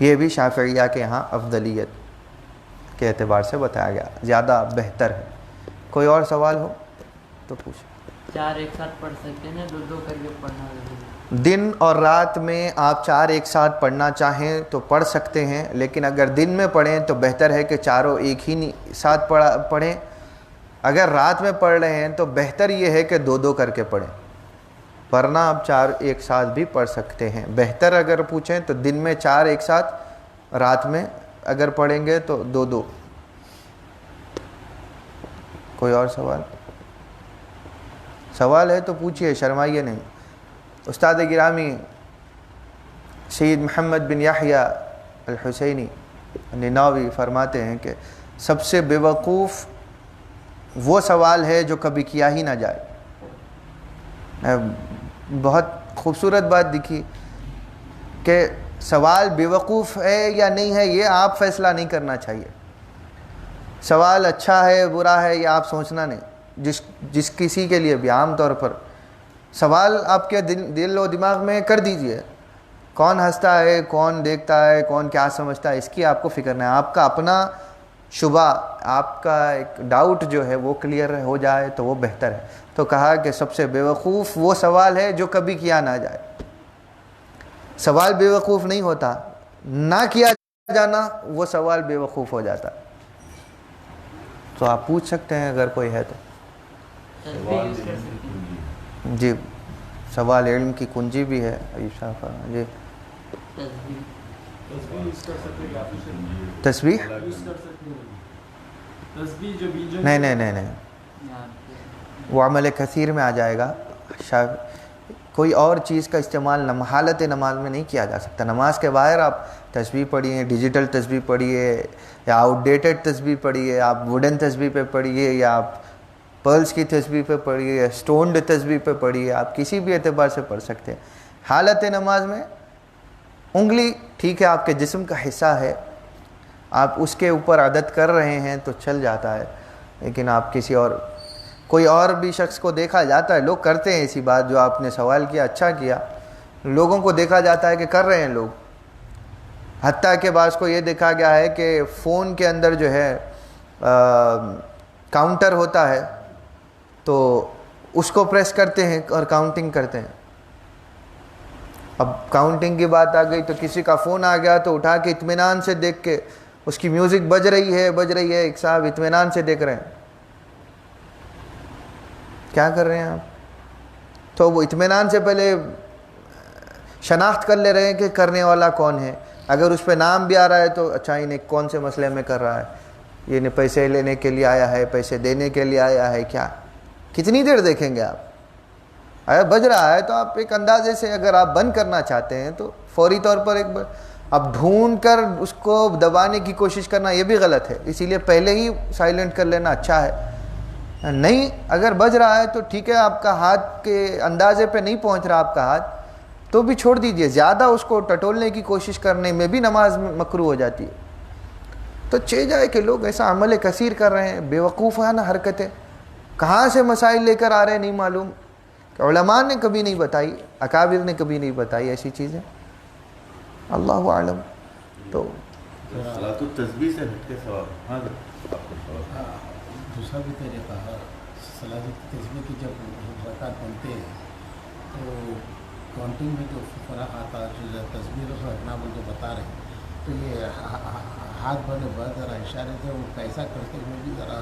یہ بھی شافعیہ کے یہاں افضلیت کے اعتبار سے بتایا گیا، زیادہ بہتر ہے۔ کوئی اور سوال ہو تو پوچھ۔ 4 ایک ساتھ پڑھ سکتے ہیں، 2 کر کے پڑھنا ضروری؟ دن اور رات میں آپ 4 ایک ساتھ پڑھنا چاہیں تو پڑھ سکتے ہیں، لیکن اگر دن میں پڑھیں تو بہتر ہے کہ چاروں ایک ہی ساتھ پڑھیں۔ اگر رات میں پڑھ رہے ہیں تو بہتر یہ ہے کہ 2 کر کے پڑھیں، ورنہ آپ 4 ایک ساتھ بھی پڑھ سکتے ہیں۔ بہتر اگر پوچھیں تو دن میں 4 ایک ساتھ، رات میں اگر پڑھیں گے تو 2۔ کوئی اور سوال ہے تو پوچھئے، شرمائیے نہیں۔ استاد گرامی سید محمد بن یحییٰ الحسینی نیناوی فرماتے ہیں کہ سب سے بے وقوف وہ سوال ہے جو کبھی کیا ہی نہ جائے۔ بہت خوبصورت بات دکھی کہ سوال بے وقوف ہے یا نہیں ہے یہ آپ فیصلہ نہیں کرنا چاہیے۔ سوال اچھا ہے برا ہے یہ آپ سوچنا نہیں۔ جس کسی کے لیے بھی عام طور پر سوال آپ کے دل و دماغ میں کر دیجئے، کون ہنستا ہے، کون دیکھتا ہے، کون کیا سمجھتا ہے، اس کی آپ کو فکر نہیں۔ آپ کا اپنا شبہ، آپ کا ایک ڈاؤٹ جو ہے وہ کلیئر ہو جائے تو وہ بہتر ہے۔ تو کہا کہ سب سے بے وقوف وہ سوال ہے جو کبھی کیا نہ جائے۔ سوال بے وقوف نہیں ہوتا، نہ کیا جانا وہ سوال بے وقوف ہو جاتا۔ تو آپ پوچھ سکتے ہیں اگر کوئی ہے تو۔ تسبیح یوز کر سکتے ہیں؟ جی، سوال علم کی کنجی بھی ہے۔ عیشا جی، تسبیح نہیں، وہ عمل کثیر میں آ جائے گا۔ کوئی اور چیز کا استعمال حالت نماز میں نہیں کیا جا سکتا۔ نماز کے باہر آپ تسبیح پڑھیے، ڈیجیٹل تسبیح پڑھیے یا آؤٹ ڈیٹڈ تسبیح پڑھیے، آپ ووڈن تسبیح پہ پڑھیے یا آپ پرلز کی تسبیح پہ پڑھیے یا سٹونڈ تسبیح پہ پڑھیے، آپ کسی بھی اعتبار سے پڑھ سکتے ہیں۔ حالت نماز میں انگلی ٹھیک ہے آپ کے جسم کا حصہ ہے، آپ اس کے اوپر عادت کر رہے ہیں تو چل جاتا ہے، لیکن آپ کسی اور کوئی اور بھی شخص کو دیکھا جاتا ہے، لوگ کرتے ہیں ایسی بات جو آپ نے سوال کیا، اچھا کیا، لوگوں کو دیکھا جاتا ہے کہ کر رہے ہیں لوگ۔ حتیٰ کہ بعض کو یہ دیکھا گیا ہے کہ فون کے اندر جو ہے کاؤنٹر ہوتا ہے تو اس کو پریس کرتے ہیں اور کاؤنٹنگ کرتے ہیں۔ اب کاؤنٹنگ کی بات آ گئی تو کسی کا فون آ گیا تو اٹھا کے اطمینان سے دیکھ کے، اس کی میوزک بج رہی ہے، ایک صاحب اطمینان سے دیکھ رہے ہیں، کیا کر رہے ہیں آپ؟ تو وہ اطمینان سے پہلے شناخت کر لے رہے ہیں کہ کرنے والا کون ہے۔ اگر اس پہ نام بھی آ رہا ہے تو اچھا انہیں کون سے مسئلے میں کر رہا ہے، یہ انہیں پیسے لینے کے لیے آیا ہے، پیسے دینے کے لیے آیا ہے، کیا کتنی دیر دیکھیں گے آپ؟ اگر بج رہا ہے تو آپ ایک اندازے سے اگر آپ بند کرنا چاہتے ہیں تو فوری طور پر ایک بار اب ڈھونڈ کر اس کو دبانے کی کوشش کرنا یہ بھی غلط ہے، اسی لیے پہلے ہی سائلنٹ کر لینا اچھا ہے۔ نہیں اگر بج رہا ہے تو ٹھیک ہے، آپ کا ہاتھ کے اندازے پہ نہیں پہنچ رہا آپ کا ہاتھ تو بھی چھوڑ دیجئے، زیادہ اس کو ٹٹولنے کی کوشش کرنے میں بھی نماز مکروہ ہو جاتی ہے۔ تو چہ جائے کہ لوگ ایسا عمل کثیر کر رہے ہیں، بے وقوفانہ حرکتیں، کہاں سے مسائل لے کر آ رہے ہیں نہیں معلوم، علماء نے کبھی نہیں بتائی، اکابر نے کبھی نہیں بتائی ایسی چیزیں، اللہ اعلم۔ تو صلاۃ التسبیح سے ہٹ کے سوال، ہاں آپ کو سوال۔ دوسرا بھی طریقہ ہے، صلاۃ التسبیح کی جب رکعت بنتے ہیں تو کاؤنٹنگ میں جو فرق آتا ہے، جو تسبیح کو رکھنا وہ جو بتا رہے ہیں، تو یہ ہاتھ بنے بعد ذرا اشارے سے وہ کیسا کرتے ہوئے بھی ذرا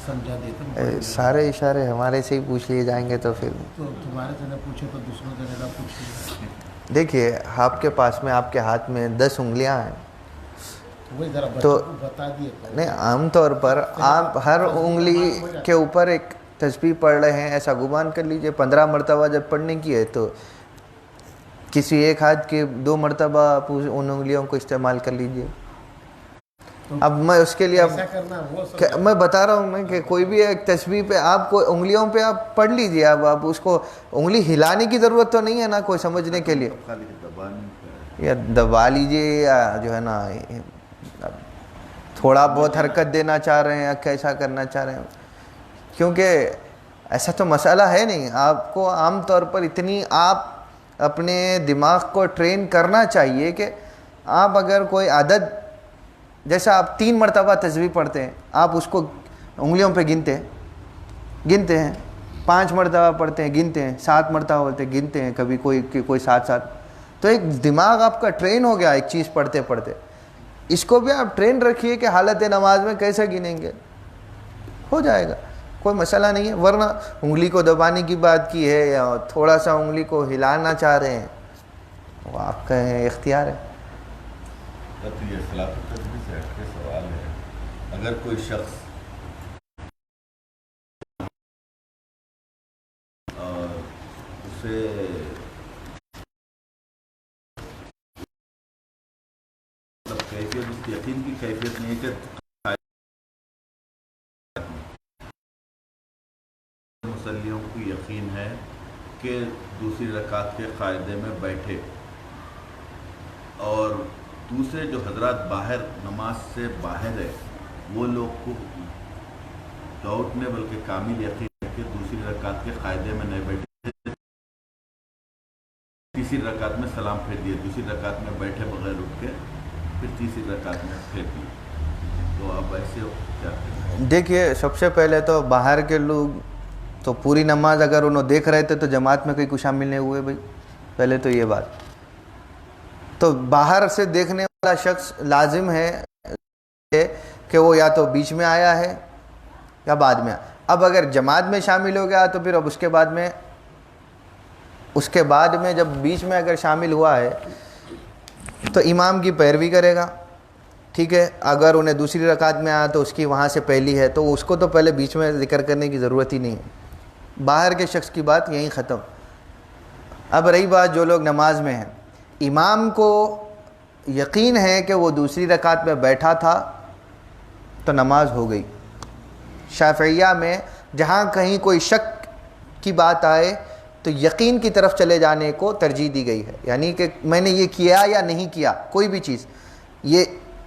سمجھا دیتے ہیں۔ سارے اشارے ہمارے سے ہی پوچھ لیے جائیں گے تو پھر تو تمہارے سے نہ پوچھے تو دوسروں سے نہ پوچھے۔ دیکھیے آپ کے پاس میں آپ کے ہاتھ میں 10 انگلیاں ہیں، وہی ذرا تو بچوں کو بتا دیے نہیں، عام طور پر آپ ہر انگلی کے اوپر ایک تسبیح پڑھ رہے ہیں، ایسا گمان کر لیجئے 15 مرتبہ جب پڑھنے کی ہے تو کسی ایک ہاتھ کے 2 مرتبہ آپ ان انگلیوں کو استعمال کر لیجئے۔ اب میں اس کے لیے اب میں بتا رہا ہوں کہ کوئی بھی ایک تسبیح پہ آپ کو انگلیوں پہ آپ پڑھ لیجئے، اب آپ اس کو انگلی ہلانے کی ضرورت تو نہیں ہے نا کوئی سمجھنے کے لیے، یا دبا لیجئے یا جو ہے نا تھوڑا بہت حرکت دینا چاہ رہے ہیں یا کیسا کرنا چاہ رہے ہیں، کیونکہ ایسا تو مسئلہ ہے نہیں۔ آپ کو عام طور پر اتنی آپ اپنے دماغ کو ٹرین کرنا چاہیے کہ آپ اگر کوئی عدد، جیسا آپ 3 مرتبہ تسبیح پڑھتے ہیں، آپ اس کو انگلیوں پہ گنتے ہیں، 5 مرتبہ پڑھتے ہیں گنتے ہیں، 7 مرتبہ پڑھتے ہیں گنتے ہیں، کبھی کوئی 7 تو ایک دماغ آپ کا ٹرین ہو گیا ایک چیز پڑھتے پڑھتے. اس کو بھی آپ ٹرین رکھیے کہ حالت نماز میں کیسے گنیں گے، ہو جائے گا، کوئی مسئلہ نہیں ہے. ورنہ انگلی کو دبانے کی بات کی ہے یا تھوڑا سا انگلی کو ہلانا چاہ رہے ہیں، وہ آپ کا اختیار ہے. تو یہ صلاۃ التسبیح سے ہٹ کے سوال ہے، اگر کوئی شخص اسے کیفیت، اس کی یقین کی کیفیت نہیں ہے کہ مصلیوں کو یقین ہے کہ دوسری رکعت کے قاعدے میں بیٹھے، اور دوسرے جو حضرات باہر نماز سے باہر ہے وہ لوگ کو ڈاؤٹ نہیں بلکہ کامل یقین ہے کہ دوسری رکعت کے قاعدے میں نہیں بیٹھے، تیسری رکعت میں سلام پھیر دیے، دوسری رکعت میں بیٹھے بغیر اٹھ کے پھر تیسری رکعت میں پھیر دیے، تو اب ایسے کیا کریں؟ دیکھیے سب سے پہلے تو باہر کے لوگ تو پوری نماز اگر انہوں دیکھ رہے تھے تو جماعت میں کہیں کو شامل نہیں ہوئے بھائی، پہلے تو یہ بات. تو باہر سے دیکھنے والا شخص لازم ہے کہ وہ یا تو بیچ میں آیا ہے یا بعد میں. اب اگر جماعت میں شامل ہو گیا تو پھر اب اس کے بعد میں جب بیچ میں اگر شامل ہوا ہے تو امام کی پیروی کرے گا، ٹھیک ہے. اگر انہیں دوسری رکعت میں آیا تو اس کی وہاں سے پہلی ہے تو اس کو تو پہلے بیچ میں ذکر کرنے کی ضرورت ہی نہیں ہے. باہر کے شخص کی بات یہیں ختم. اب رہی بات جو لوگ نماز میں ہیں، امام کو یقین ہے کہ وہ دوسری رکعت میں بیٹھا تھا تو نماز ہو گئی. شافعیہ میں جہاں کہیں کوئی شک کی بات آئے تو یقین کی طرف چلے جانے کو ترجیح دی گئی ہے، یعنی کہ میں نے یہ کیا یا نہیں کیا، کوئی بھی چیز یہ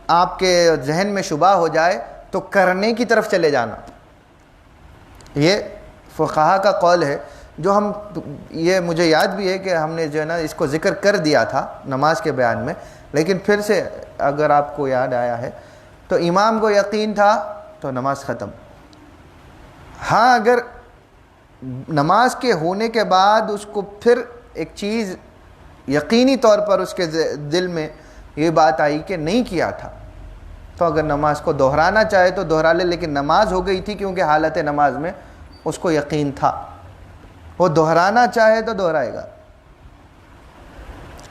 آپ کے ذہن میں شبہ ہو جائے تو کرنے کی طرف چلے جانا. یہ فقہا کا قول ہے جو ہم، یہ مجھے یاد بھی ہے کہ ہم نے جو ہے نا اس کو ذکر کر دیا تھا نماز کے بیان میں، لیکن پھر سے اگر آپ کو یاد آیا ہے تو امام کو یقین تھا تو نماز ختم. ہاں اگر نماز کے ہونے کے بعد اس کو پھر ایک چیز یقینی طور پر اس کے دل میں یہ بات آئی کہ نہیں کیا تھا تو اگر نماز کو دہرانا چاہے تو دہرا لے، لیکن نماز ہو گئی تھی کیونکہ حالت نماز میں اس کو یقین تھا. وہ دہرانا چاہے تو دہرائے گا،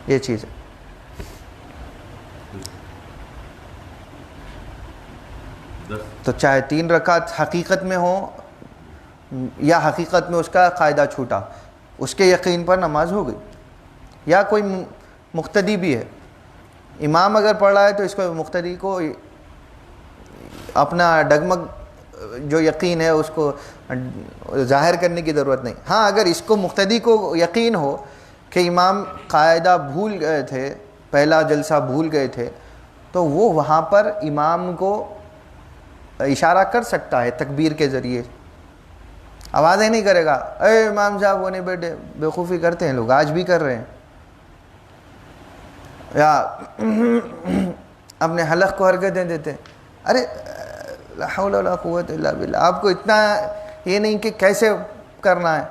یہ چیز ہے. تو چاہے 3 رکعت حقیقت میں ہو یا حقیقت میں اس کا قاعدہ چھوٹا، اس کے یقین پر نماز ہو گئی. یا کوئی مقتدی بھی ہے، امام اگر پڑھ رہا ہے تو اس کو مقتدی کو اپنا ڈگمگ جو یقین ہے اس کو ظاہر کرنے کی ضرورت نہیں. ہاں اگر اس کو مقتدی کو یقین ہو کہ امام قاعدہ بھول گئے تھے، پہلا جلسہ بھول گئے تھے، تو وہ وہاں پر امام کو اشارہ کر سکتا ہے تکبیر کے ذریعے، آوازیں نہیں کرے گا اے امام صاحب وہ نہیں بیٹھے. بیوقوفی کرتے ہیں لوگ، آج بھی کر رہے ہیں، یا اپنے حلق کو حرکتیں دیتے ہیں. ارے لا حول ولا قوت الا باللہ، آپ کو اتنا یہ نہیں کہ کیسے کرنا ہے،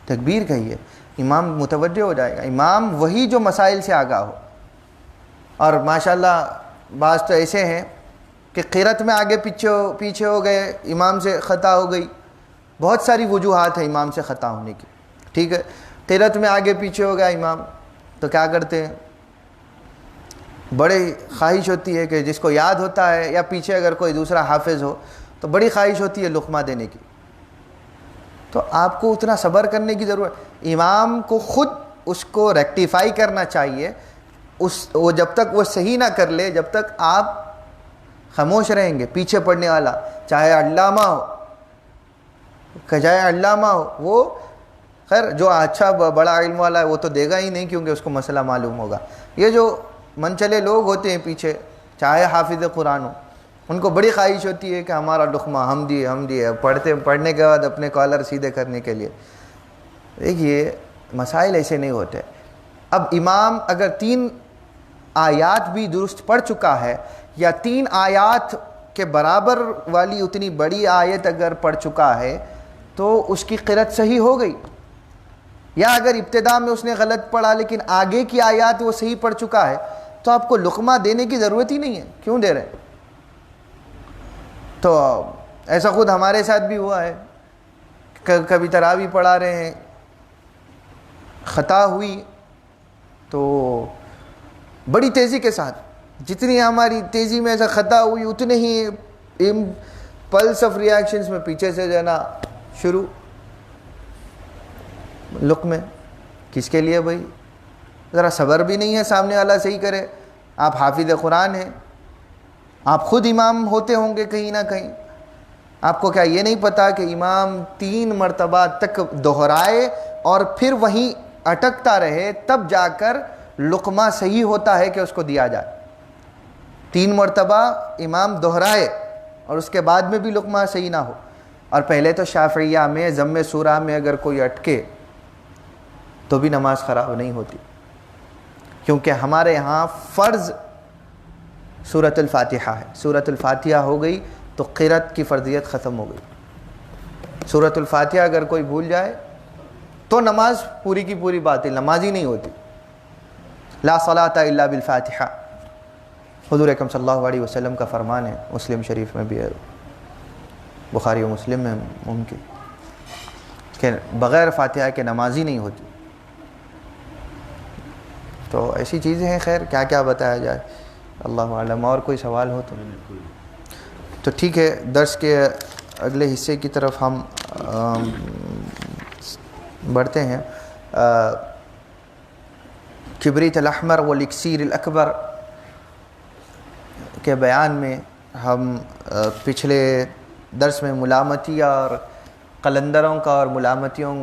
تکبیر کہیے، امام متوجہ ہو جائے گا. امام وہی جو مسائل سے آگاہ ہو. اور ماشاءاللہ بعض تو ایسے ہیں کہ قرات میں آگے پیچھے ہو گئے، امام سے خطا ہو گئی. بہت ساری وجوہات ہیں امام سے خطا ہونے کی، ٹھیک ہے. قرات میں آگے پیچھے ہو گیا امام تو کیا کرتے ہیں، بڑی خواہش ہوتی ہے کہ جس کو یاد ہوتا ہے یا پیچھے اگر کوئی دوسرا حافظ ہو تو بڑی خواہش ہوتی ہے لقمہ دینے کی. تو آپ کو اتنا صبر کرنے کی ضرورت. امام کو خود اس کو ریکٹیفائی کرنا چاہیے، وہ جب تک وہ صحیح نہ کر لے جب تک آپ خاموش رہیں گے. پیچھے پڑھنے والا چاہے علامہ ہو، وہ خیر جو اچھا بڑا علم والا ہے وہ تو دے گا ہی نہیں کیونکہ اس کو مسئلہ معلوم ہوگا. یہ جو من چلے لوگ ہوتے ہیں پیچھے، چاہے حافظ قرآن ہو، ان کو بڑی خواہش ہوتی ہے کہ ہمارا لقمہ ہم دیے پڑھنے کے بعد اپنے کالر سیدھے کرنے کے لیے. دیکھیے مسائل ایسے نہیں ہوتے. اب امام اگر 3 آیات بھی درست پڑھ چکا ہے، یا 3 آیات کے برابر والی اتنی بڑی آیت اگر پڑھ چکا ہے تو اس کی قرأت صحیح ہو گئی، یا اگر ابتدا میں اس نے غلط پڑھا لیکن آگے کی آیات وہ صحیح پڑھ چکا ہے تو آپ کو لقمہ دینے کی ضرورت ہی نہیں ہے، کیوں دے رہے ہیں؟ تو ایسا خود ہمارے ساتھ بھی ہوا ہے، کبھی تراویح پڑھا رہے ہیں، خطا ہوئی تو بڑی تیزی کے ساتھ، جتنی ہماری تیزی میں ایسا خطا ہوئی اتنے ہی پلس آف ریاکشنز میں پیچھے سے جو ہے نا شروع لقمے. کس کے لیے بھائی؟ ذرا صبر بھی نہیں ہے سامنے والا صحیح کرے. آپ حافظ قرآن ہیں، آپ خود امام ہوتے ہوں گے کہیں نہ کہیں، آپ کو کیا یہ نہیں پتا کہ امام 3 مرتبہ تک دہرائے اور پھر وہیں اٹکتا رہے تب جا کر لقمہ صحیح ہوتا ہے کہ اس کو دیا جائے. 3 مرتبہ امام دہرائے اور اس کے بعد میں بھی لقمہ صحیح نہ ہو. اور پہلے تو شافعیہ میں ضم سورہ میں اگر کوئی اٹکے تو بھی نماز خراب نہیں ہوتی، کیونکہ ہمارے ہاں فرض سورۃ الفاتحہ ہے. سورۃ الفاتحہ ہو گئی تو قرأت کی فرضیت ختم ہو گئی. سورۃ الفاتحہ اگر کوئی بھول جائے تو نماز پوری کی پوری باطل، نماز ہی نہیں ہوتی. لا صلاۃ الا بالفاتحہ، حضور اکرم صلی اللہ علیہ وسلم کا فرمان ہے، مسلم شریف میں بھی ہے، بخاری و مسلم میں ممکن کہ بغیر فاتحہ کے نماز ہی نہیں ہوتی. تو ایسی چیزیں ہیں. خیر کیا کیا بتایا جائے، اللہ عالم. اور کوئی سوال ہو تو ٹھیک ہے. درس کے اگلے حصے کی طرف ہم بڑھتے ہیں. کبریت الاحمر والاکسیر الاکبر کے بیان میں ہم پچھلے درس میں ملامتی اور قلندروں کا اور ملامتیوں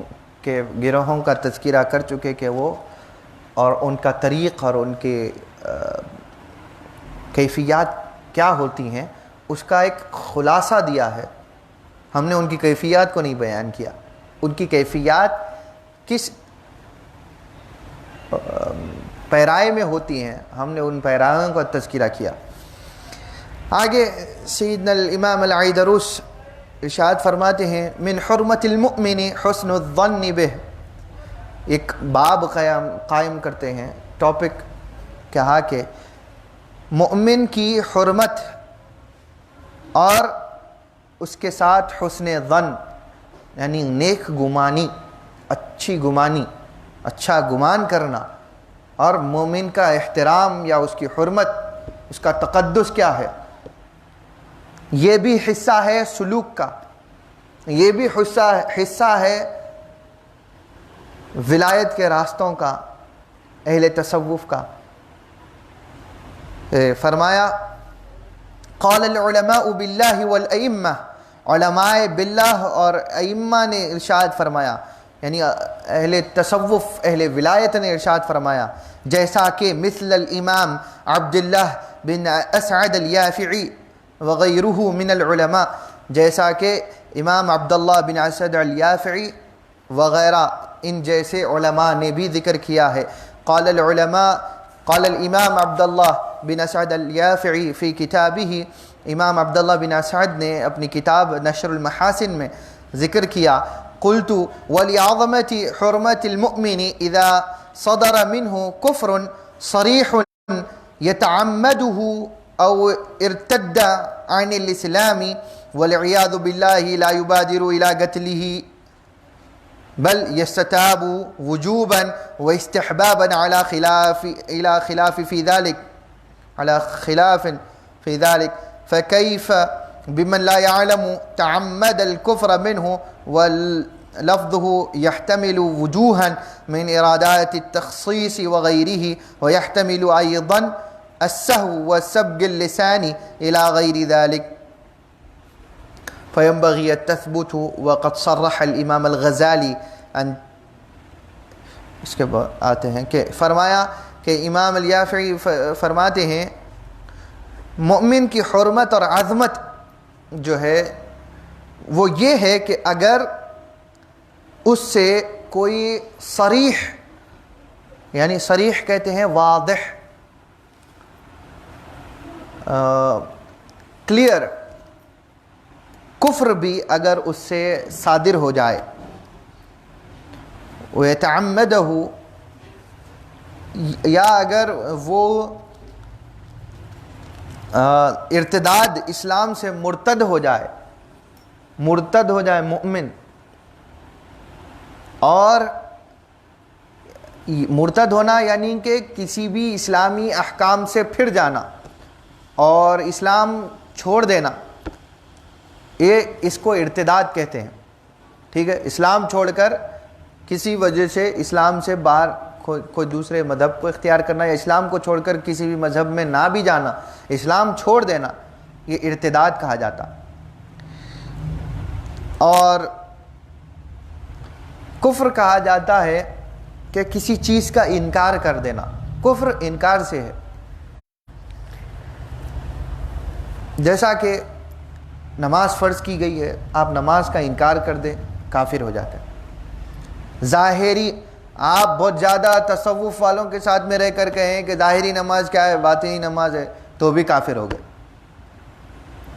کے گروہوں کا تذکرہ کر چکے کہ وہ اور ان کا طریق اور ان کے کیفیات کیا ہوتی ہیں، اس کا ایک خلاصہ دیا ہے. ہم نے ان کی کیفیات کو نہیں بیان کیا، ان کی کیفیات کس پیرائے میں ہوتی ہیں، ہم نے ان پیرائوں کا تذکرہ کیا. آگے سیدنا الامام العیدروس ارشاد فرماتے ہیں من حرمت المؤمن حسن الظن بہ. ایک باب قائم کرتے ہیں، ٹاپک کہا کہ مومن کی حرمت اور اس کے ساتھ حسن ظن یعنی نیک گمانی، اچھی گمانی، اچھا گمان کرنا، اور مومن کا احترام یا اس کی حرمت، اس کا تقدس کیا ہے، یہ بھی حصہ ہے سلوک کا، یہ بھی حصہ ہے ولایت کے راستوں کا، اہل تصوف کا. فرمایا قال العلماء باللہ والائمہ، علماء باللہ اور ائمہ نے ارشاد فرمایا، یعنی اہل تصوف اہل ولایت نے ارشاد فرمایا، جیسا کہ مثل الامام عبداللہ بن اسعد الیافعی وغیرہ من العلماء، جیسا کہ امام عبداللہ بن اسعد الیافعی وغیرہ ان جیسے علماء نے بھی ذکر کیا ہے. قال الامام عبداللہ بن اسعد الیافعی فی کتابہ، امام عبداللہ بن اسعد نے اپنی کتاب نشر المحاسن میں ذکر کیا، قلت ولعظمت حرمت المؤمن اذا صدر منه كفر صریح يتعمده او ارتد عن الاسلام والعیاذ باللہ لا يبادر الى قتله بل يستتاب وجوبا واستحبابا على خلاف في ذلك فكيف بمن لا يعلم تعمد الكفر منه ولفظه يحتمل وجوها من إرادات التخصيص وغيره ويحتمل أيضا السهو وسبق اللسان إلى غير ذلك فينبغي التثبت. وقد صرح الامام الغزالی ان، اس کے بعد آتے ہیں کہ فرمایا کہ امام الیافعی فرماتے ہیں مومن کی حرمت اور عظمت جو ہے وہ یہ ہے کہ اگر اس سے کوئی صریح، یعنی صریح کہتے ہیں واضح، کلیئر کفر بھی اگر اس سے صادر ہو جائے، وَيَتَعَمَّدَهُ، یا اگر وہ ارتداد اسلام سے مرتد ہو جائے مومن، اور مرتد ہونا یعنی کہ کسی بھی اسلامی احکام سے پھر جانا اور اسلام چھوڑ دینا، یہ اس کو ارتداد کہتے ہیں. ٹھیک ہے، اسلام چھوڑ کر کسی وجہ سے اسلام سے باہر کوئی دوسرے مذہب کو اختیار کرنا، یا اسلام کو چھوڑ کر کسی بھی مذہب میں نہ بھی جانا، اسلام چھوڑ دینا، یہ ارتداد کہا جاتا. اور کفر کہا جاتا ہے کہ کسی چیز کا انکار کر دینا. کفر انکار سے ہے، جیسا کہ نماز فرض کی گئی ہے، آپ نماز کا انکار کر دیں کافر ہو جاتے ہیں. ظاہری، آپ بہت زیادہ تصوف والوں کے ساتھ میں رہ کر کہیں کہ ظاہری نماز کیا ہے، باطنی نماز ہے، تو بھی کافر ہو گئے،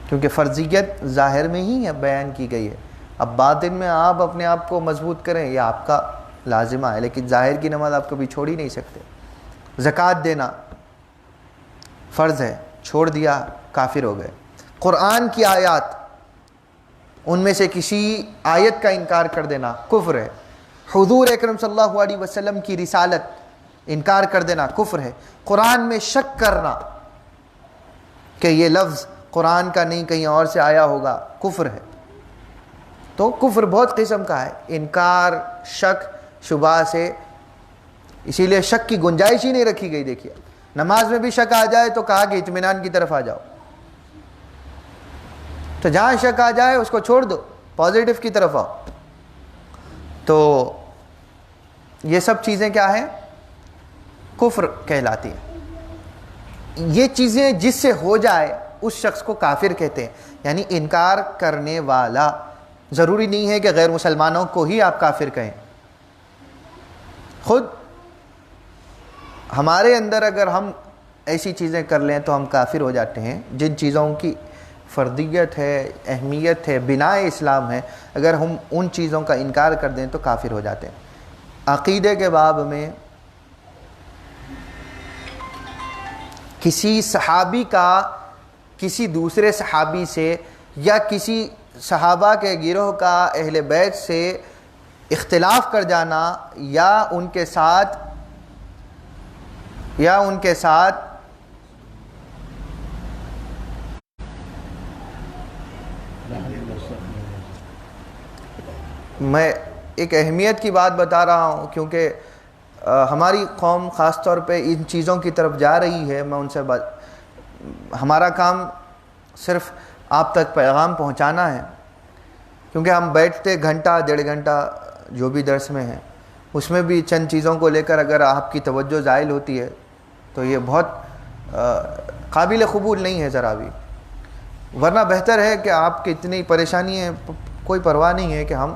کیونکہ فرضیت ظاہر میں ہی بیان کی گئی ہے. اب باطن میں آپ اپنے آپ کو مضبوط کریں، یہ آپ کا لازمہ ہے، لیکن ظاہر کی نماز آپ کبھی چھوڑ ہی نہیں سکتے. زکوٰۃ دینا فرض ہے، چھوڑ دیا کافر ہو گئے. قرآن کی آیات، ان میں سے کسی آیت کا انکار کر دینا کفر ہے. حضور اکرم صلی اللہ علیہ وسلم کی رسالت انکار کر دینا کفر ہے. قرآن میں شک کرنا کہ یہ لفظ قرآن کا نہیں کہیں اور سے آیا ہوگا کفر ہے. تو کفر بہت قسم کا ہے، انکار، شک، شبہ سے. اسی لیے شک کی گنجائش ہی نہیں رکھی گئی. دیکھیے نماز میں بھی شک آ جائے تو کہا کہ اطمینان کی طرف آ جاؤ، تو جہاں شک آ جائے اس کو چھوڑ دو، پازیٹو کی طرف آؤ. تو یہ سب چیزیں کیا ہیں؟ کفر کہلاتی ہیں. یہ چیزیں جس سے ہو جائے اس شخص کو کافر کہتے ہیں، یعنی انکار کرنے والا. ضروری نہیں ہے کہ غیر مسلمانوں کو ہی آپ کافر کہیں. خود ہمارے اندر اگر ہم ایسی چیزیں کر لیں تو ہم کافر ہو جاتے ہیں. جن چیزوں کی فردیت ہے، اہمیت ہے، بناء اسلام ہے، اگر ہم ان چیزوں کا انکار کر دیں تو کافر ہو جاتے ہیں. عقیدے کے باب میں کسی صحابی کا کسی دوسرے صحابی سے یا کسی صحابہ کے گروہ کا اہل بیت سے اختلاف کر جانا، یا ان کے ساتھ میں ایک اہمیت کی بات بتا رہا ہوں، کیونکہ ہماری قوم خاص طور پہ ان چیزوں کی طرف جا رہی ہے. میں ان سے ہمارا کام صرف آپ تک پیغام پہنچانا ہے، کیونکہ ہم بیٹھتے گھنٹہ ڈیڑھ گھنٹہ جو بھی درس میں ہیں، اس میں بھی چند چیزوں کو لے کر اگر آپ کی توجہ زائل ہوتی ہے تو یہ بہت قابل قبول نہیں ہے ذرا بھی. ورنہ بہتر ہے کہ آپ کی اتنی پریشانی ہے، کوئی پرواہ نہیں ہے کہ ہم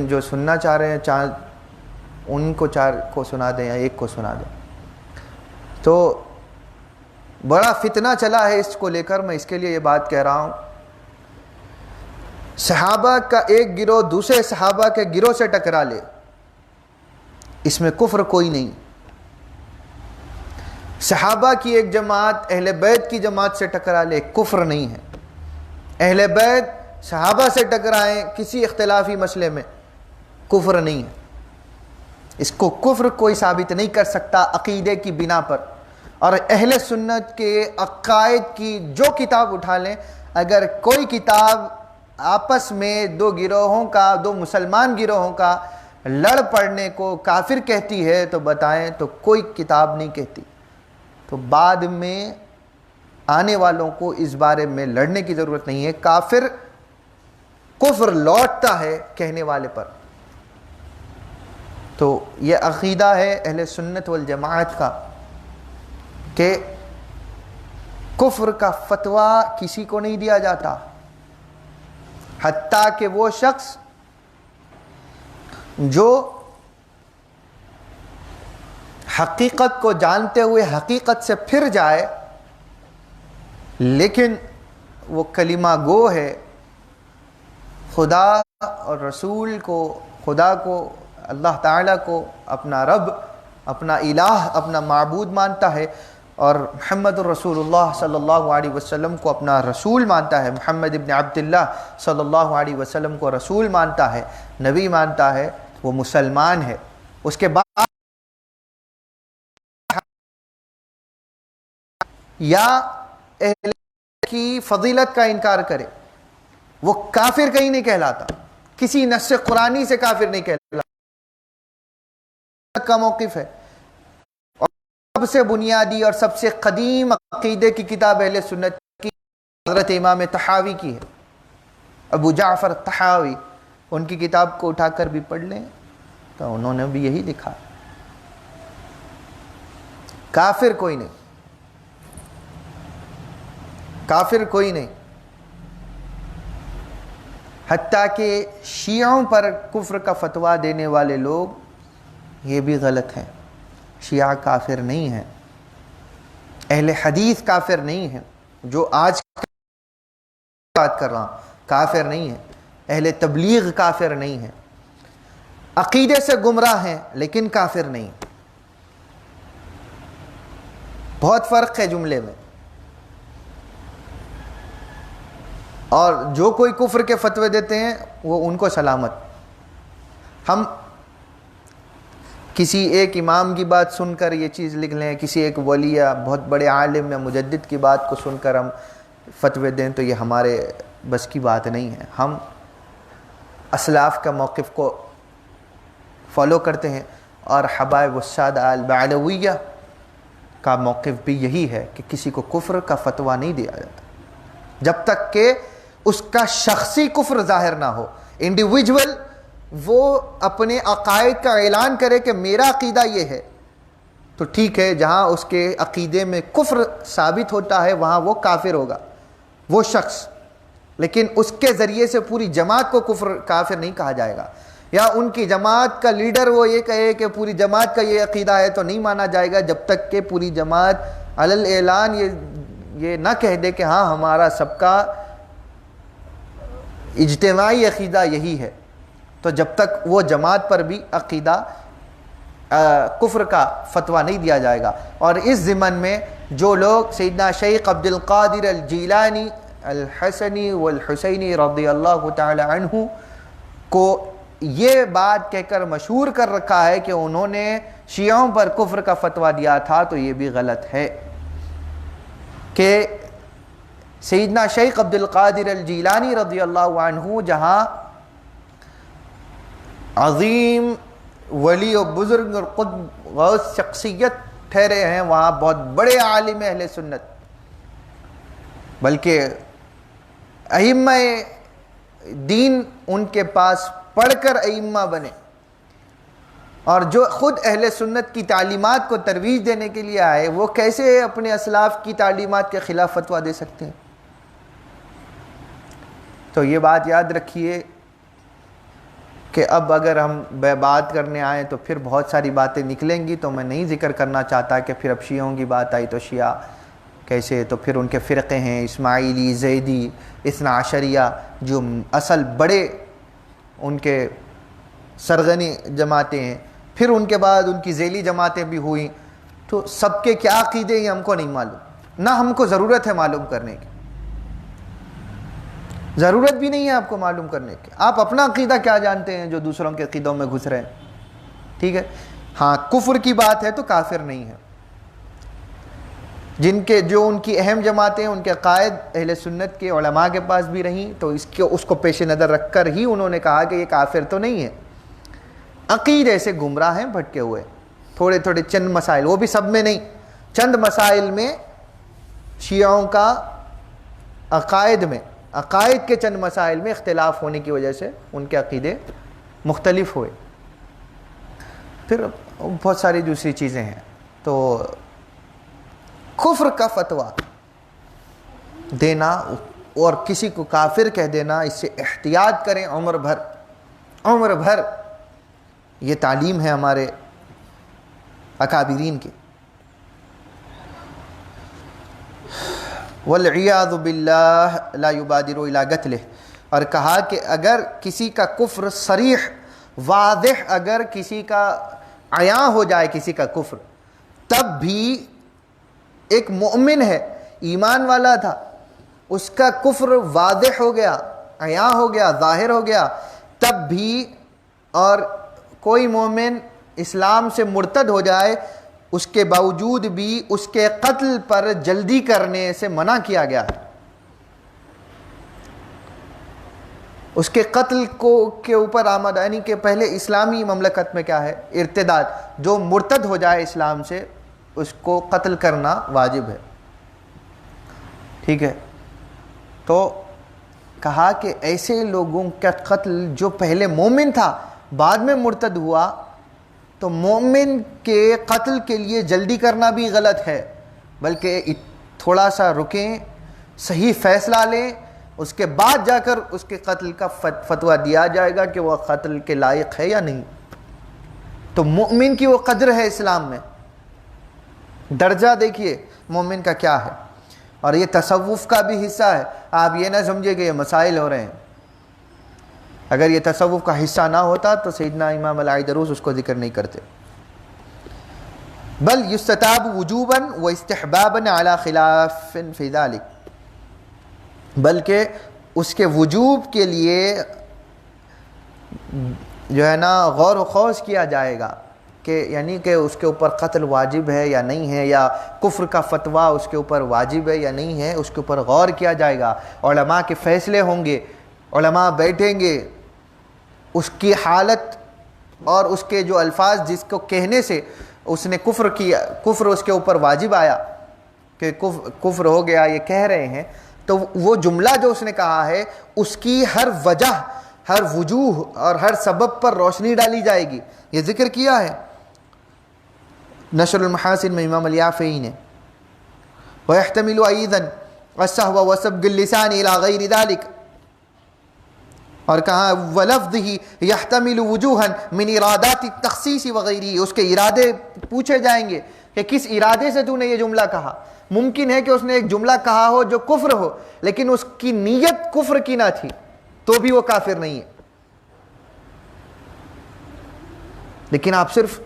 جو سننا چاہ رہے ہیں ان کو 4 کو سنا دیں یا 1 کو سنا دیں. تو بڑا فتنہ چلا ہے اس کو لے کر، میں اس کے لیے یہ بات کہہ رہا ہوں. صحابہ کا ایک گروہ دوسرے صحابہ کے گروہ سے ٹکرا لے، اس میں کفر کوئی نہیں. صحابہ کی ایک جماعت اہل بیت کی جماعت سے ٹکرا لے، کفر نہیں ہے. اہل بیت صحابہ سے ٹکرائیں کسی اختلافی مسئلے میں، کفر نہیں ہے. اس کو کفر کوئی ثابت نہیں کر سکتا عقیدے کی بنا پر. اور اہل سنت کے عقائد کی جو کتاب اٹھا لیں، اگر کوئی کتاب آپس میں دو مسلمان گروہوں کا لڑ پڑنے کو کافر کہتی ہے تو بتائیں، تو کوئی کتاب نہیں کہتی. تو بعد میں آنے والوں کو اس بارے میں لڑنے کی ضرورت نہیں ہے. کفر لوٹتا ہے کہنے والے پر. تو یہ عقیدہ ہے اہل سنت والجماعت کا کہ کفر کا فتویٰ کسی کو نہیں دیا جاتا، حتیٰ کہ وہ شخص جو حقیقت کو جانتے ہوئے حقیقت سے پھر جائے لیکن وہ کلمہ گو ہے، خدا اور رسول کو، خدا کو، اللہ تعالیٰ کو اپنا رب، اپنا الہ، اپنا معبود مانتا ہے، اور محمد الرسول اللہ صلی اللہ علیہ وسلم کو اپنا رسول مانتا ہے، محمد ابن عبداللہ صلی اللہ علیہ وسلم کو رسول مانتا ہے، نبی مانتا ہے، وہ مسلمان ہے۔ اس کے بعد یا اہل کی فضیلت کا انکار کرے، وہ کافر کہیں نہیں کہلاتا، کسی نص قرآنی سے کافر نہیں کہلاتا کا موقف ہے۔ اور سب سے بنیادی اور سب سے قدیم عقیدے کی کتاب اہل سنت کی حضرت امام طحاوی کی ہے، ابو جعفر طحاوی، ان کی کتاب کو اٹھا کر بھی پڑھ لیں تو انہوں نے بھی یہی لکھا، کافر کوئی نہیں، کافر کوئی نہیں۔ حتیٰ کہ شیعوں پر کفر کا فتویٰ دینے والے لوگ یہ بھی غلط ہیں، شیعہ کافر نہیں ہیں، اہل حدیث کافر نہیں ہیں، جو آج بات کر رہا ہوں کافر نہیں ہیں، اہل تبلیغ کافر نہیں ہیں، عقیدے سے گمراہ ہیں لیکن کافر نہیں۔ بہت فرق ہے جملے میں۔ اور جو کوئی کفر کے فتوے دیتے ہیں وہ ان کو سلامت۔ ہم کسی ایک امام کی بات سن کر یہ چیز لکھ لیں، کسی ایک ولی یا بہت بڑے عالم یا مجدد کی بات کو سن کر ہم فتوے دیں تو یہ ہمارے بس کی بات نہیں ہے۔ ہم اسلاف کا موقف کو فالو کرتے ہیں، اور حبائب السادہ البعلویہ کا موقف بھی یہی ہے کہ کسی کو کفر کا فتویٰ نہیں دیا جاتا جب تک کہ اس کا شخصی کفر ظاہر نہ ہو۔ انڈیویجول وہ اپنے عقائد کا اعلان کرے کہ میرا عقیدہ یہ ہے تو ٹھیک ہے، جہاں اس کے عقیدے میں کفر ثابت ہوتا ہے وہاں وہ کافر ہوگا وہ شخص، لیکن اس کے ذریعے سے پوری جماعت کو کافر نہیں کہا جائے گا، یا ان کی جماعت کا لیڈر وہ یہ کہے کہ پوری جماعت کا یہ عقیدہ ہے تو نہیں مانا جائے گا جب تک کہ پوری جماعت علی الاعلان یہ نہ کہہ دے کہ ہاں ہمارا سب کا اجتماعی عقیدہ یہی ہے، تو جب تک وہ جماعت پر بھی عقیدہ کفر کا فتویٰ نہیں دیا جائے گا۔ اور اس ضمن میں جو لوگ سیدنا شیخ عبد القادر الجیلانی الحسنی والحسینی رضی اللہ تعالی عنہ کو یہ بات کہہ کر مشہور کر رکھا ہے کہ انہوں نے شیعوں پر کفر کا فتویٰ دیا تھا، تو یہ بھی غلط ہے کہ سیدنا شیخ عبد القادر الجیلانی رضی اللہ عنہ جہاں عظیم ولی و بزرگ اور قطب غوث شخصیت ٹھہرے ہیں، وہاں بہت بڑے عالم اہل سنت، بلکہ ائمہ دین ان کے پاس پڑھ کر ائمہ بنے، اور جو خود اہل سنت کی تعلیمات کو ترویج دینے کے لیے آئے، وہ کیسے اپنے اسلاف کی تعلیمات کے خلاف فتویٰ دے سکتے ہیں؟ تو یہ بات یاد رکھیے کہ اب اگر ہم بات کرنے آئیں تو پھر بہت ساری باتیں نکلیں گی، تو میں نہیں ذکر کرنا چاہتا کہ پھر اب شیعوں کی بات آئی تو شیعہ کیسے، تو پھر ان کے فرقے ہیں اسماعیلی، زیدی، اثنا عشریہ، جو اصل بڑے ان کے سرغنی جماعتیں ہیں، پھر ان کے بعد ان کی ذیلی جماعتیں بھی ہوئیں، تو سب کے کیا عقیدے ہیں ہم کو نہیں معلوم، نہ ہم کو ضرورت ہے معلوم کرنے کی، ضرورت بھی نہیں ہے آپ کو معلوم کرنے کی۔ آپ اپنا عقیدہ کیا جانتے ہیں جو دوسروں کے عقیدوں میں گھس رہے ہیں؟ ٹھیک ہے، ہاں کفر کی بات ہے تو کافر نہیں ہے۔ جو ان کی اہم جماعتیں ان کے قائد اہل سنت کے علماء کے پاس بھی رہیں، تو اس کو پیش نظر رکھ کر ہی انہوں نے کہا کہ یہ کافر تو نہیں ہے، عقیدے سے گمراہ ہیں، بھٹکے ہوئے، تھوڑے تھوڑے چند مسائل، وہ بھی سب میں نہیں، چند مسائل میں شیعوں کا عقائد کے چند مسائل میں اختلاف ہونے کی وجہ سے ان کے عقیدے مختلف ہوئے، پھر بہت ساری دوسری چیزیں ہیں۔ تو کفر کا فتویٰ دینا اور کسی کو کافر کہہ دینا، اس سے احتیاط کریں عمر بھر، یہ تعلیم ہے ہمارے اکابرین کی۔ والعیاذ باللہ لا یبادر الی قتلہ، اور کہا کہ اگر کسی کا کفر صریح واضح اگر کسی کا عیاں ہو جائے کسی کا کفر، تب بھی ایک مومن ہے، ایمان والا تھا، اس کا کفر واضح ہو گیا، عیاں ہو گیا، ظاہر ہو گیا، تب بھی اور کوئی مومن اسلام سے مرتد ہو جائے، اس کے باوجود بھی اس کے قتل پر جلدی کرنے سے منع کیا گیا ہے۔ اس کے قتل کے اوپر آمد، یعنی کہ پہلے اسلامی مملکت میں کیا ہے، ارتداد، جو مرتد ہو جائے اسلام سے اس کو قتل کرنا واجب ہے، ٹھیک ہے۔ تو کہا کہ ایسے لوگوں کا قتل جو پہلے مومن تھا بعد میں مرتد ہوا، تو مومن کے قتل کے لیے جلدی کرنا بھی غلط ہے، بلکہ تھوڑا سا رکیں، صحیح فیصلہ لیں، اس کے بعد جا کر اس کے قتل کا فتویٰ دیا جائے گا کہ وہ قتل کے لائق ہے یا نہیں۔ تو مومن کی وہ قدر ہے اسلام میں، درجہ دیکھیے مومن کا کیا ہے، اور یہ تصوف کا بھی حصہ ہے۔ آپ یہ نہ سمجھے کہ یہ مسائل ہو رہے ہیں، اگر یہ تصوف کا حصہ نہ ہوتا تو سیدنا امام العائی دروس اس کو ذکر نہیں کرتے۔ بل یستتاب وجوبا و استحبابا علی خلاف فی ذلک، بلکہ اس کے وجوب کے لیے جو ہے نا غور و خوض کیا جائے گا، کہ یعنی کہ اس کے اوپر قتل واجب ہے یا نہیں ہے، یا کفر کا فتویٰ اس کے اوپر واجب ہے یا نہیں ہے، اس کے اوپر غور کیا جائے گا، علماء کے فیصلے ہوں گے، علماء بیٹھیں گے، اس کی حالت اور اس کے جو الفاظ جس کو کہنے سے اس نے کفر کیا، کفر اس کے اوپر واجب آیا کہ کفر ہو گیا یہ کہہ رہے ہیں، تو وہ جملہ جو اس نے کہا ہے اس کی ہر وجہ، ہر وجوہ اور ہر سبب پر روشنی ڈالی جائے گی۔ یہ ذکر کیا ہے نشر المحاسن میں امام الیافعی نے۔ وَيَحْتَمِلُ أَيْضًا السَّهْوَ وَسَبْقُ اللِّسَانِ إِلَى غَيْرِ ذَلِكَ، اور کہا وَلَفْظِهِ يَحْتَمِلُ وُجُوهًا مِنْ إِرَادَاتِ التَّخْصِيصِ وَغَيْرِهِ، اس کے ارادے پوچھے جائیں گے کہ کس ارادے سے تو نے یہ جملہ کہا۔ ممکن ہے کہ اس نے ایک جملہ کہا ہو جو کفر ہو، لیکن اس کی نیت کفر کی نہ تھی، تو بھی وہ کافر نہیں ہے۔ لیکن آپ صرف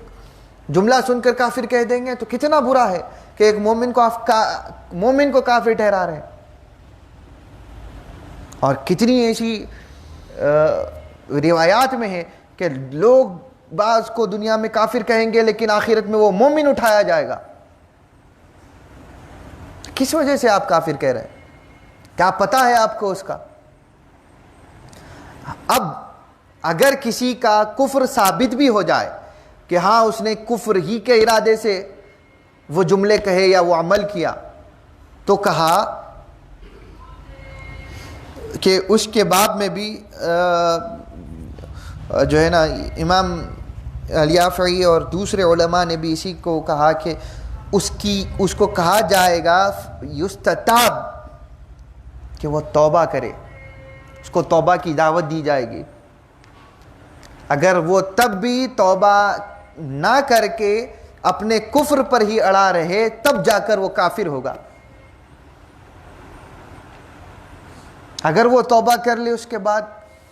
جملہ سن کر کافر کہہ دیں گے تو کتنا برا ہے کہ ایک مومن کو کافر ٹھہرا رہے ہیں۔ اور کتنی ایسی روایات میں ہے کہ لوگ بعض کو دنیا میں کافر کہیں گے لیکن آخرت میں وہ مومن اٹھایا جائے گا۔ کس وجہ سے آپ کافر کہہ رہے ہیں؟ کیا پتہ ہے آپ کو اس کا؟ اب اگر کسی کا کفر ثابت بھی ہو جائے کہ ہاں اس نے کفر ہی کے ارادے سے وہ جملے کہے یا وہ عمل کیا، تو کہا کہ اس کے باب میں بھی جو ہے نا امام الیافعی اور دوسرے علماء نے بھی اسی کو کہا کہ اس کو کہا جائے گا یستتاب، کہ وہ توبہ کرے، اس کو توبہ کی دعوت دی جائے گی۔ اگر وہ تب بھی توبہ نہ کر کے اپنے کفر پر ہی اڑا رہے تب جا کر وہ کافر ہوگا۔ اگر وہ توبہ کر لے اس کے بعد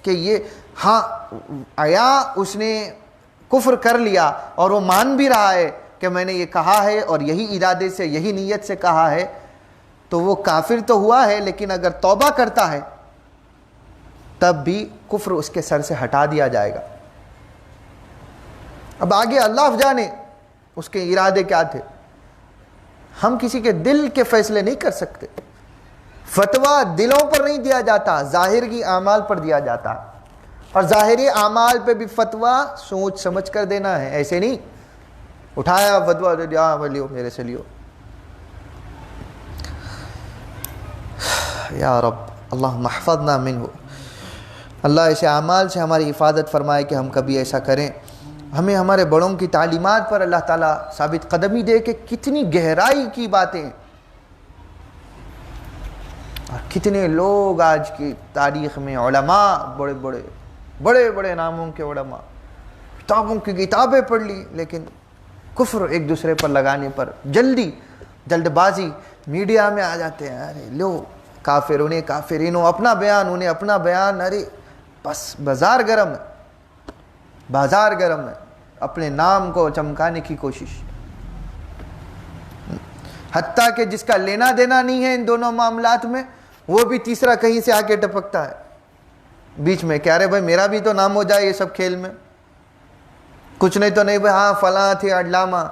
کہ یہ ہاں آیا اس نے کفر کر لیا اور وہ مان بھی رہا ہے کہ میں نے یہ کہا ہے اور یہی ارادے سے یہی نیت سے کہا ہے، تو وہ کافر تو ہوا ہے، لیکن اگر توبہ کرتا ہے تب بھی کفر اس کے سر سے ہٹا دیا جائے گا۔ اب آگے اللہ جانے اس کے ارادے کیا تھے، ہم کسی کے دل کے فیصلے نہیں کر سکتے۔ فتویٰ دلوں پر نہیں دیا جاتا، ظاہر کی اعمال پر دیا جاتا، اور ظاہری اعمال پہ بھی فتویٰ سوچ سمجھ کر دینا ہے، ایسے نہیں اٹھایا فتویٰ دے دیا، ہاں لیو میرے سے لیو۔ یا رب اللہم احفظنا منہ، اللہ ایسے اعمال سے ہماری حفاظت فرمائے کہ ہم کبھی ایسا کریں۔ ہمیں ہمارے بڑوں کی تعلیمات پر اللہ تعالیٰ ثابت قدمی دے کہ کتنی گہرائی کی باتیں، اور کتنے لوگ آج کی تاریخ میں علماء، بڑے بڑے ناموں کے علماء، کتابوں کی کتابیں پڑھ لی، لیکن کفر ایک دوسرے پر لگانے پر جلد بازی میڈیا میں آ جاتے ہیں، ارے لو کافر انہیں کافرینوں، اپنا بیان انہیں اپنا بیان، ارے بس بازار گرم ہے، بازار گرم ہے، اپنے نام کو چمکانے کی کوشش، حتیٰ کہ جس کا لینا دینا نہیں ہے ان دونوں معاملات میں وہ بھی تیسرا کہیں سے آ کے ٹپکتا ہے بیچ میں، کہہ رہے بھائی میرا بھی تو نام ہو جائے یہ سب کھیل میں، کچھ نہیں تو نہیں بھائی ہاں فلاں تھے علامہ،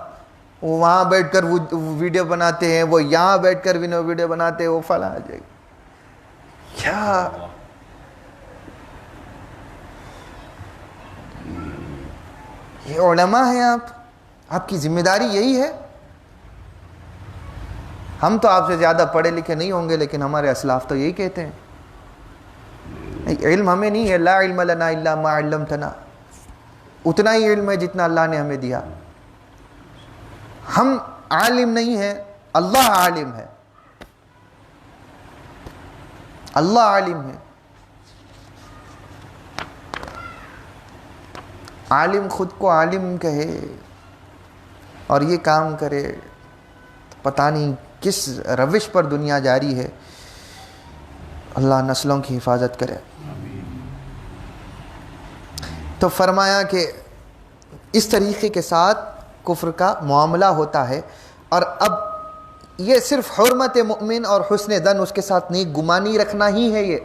وہ وہاں بیٹھ کر ویڈیو بناتے ہیں، وہ یہاں بیٹھ کر ویڈیو بناتے ہیں، وہ فلاں آ جائے کیا یہ علماء ہیں آپ کی ذمہ داری یہی ہے. ہم تو آپ سے زیادہ پڑھے لکھے نہیں ہوں گے لیکن ہمارے اسلاف تو یہی کہتے ہیں، علم ہمیں نہیں ہے، لا علم لنا الا ما علمتنا، اتنا ہی علم ہے جتنا اللہ نے ہمیں دیا. ہم عالم نہیں ہیں، اللہ عالم ہے، اللہ عالم ہے. عالم خود کو عالم کہے اور یہ کام کرے، پتہ نہیں کس روش پر دنیا جاری ہے. اللہ نسلوں کی حفاظت کرے. تو فرمایا کہ اس طریقے کے ساتھ کفر کا معاملہ ہوتا ہے. اور اب یہ صرف حرمت مؤمن اور حسن ظن اس کے ساتھ نیک گمانی رکھنا ہی ہے، یہ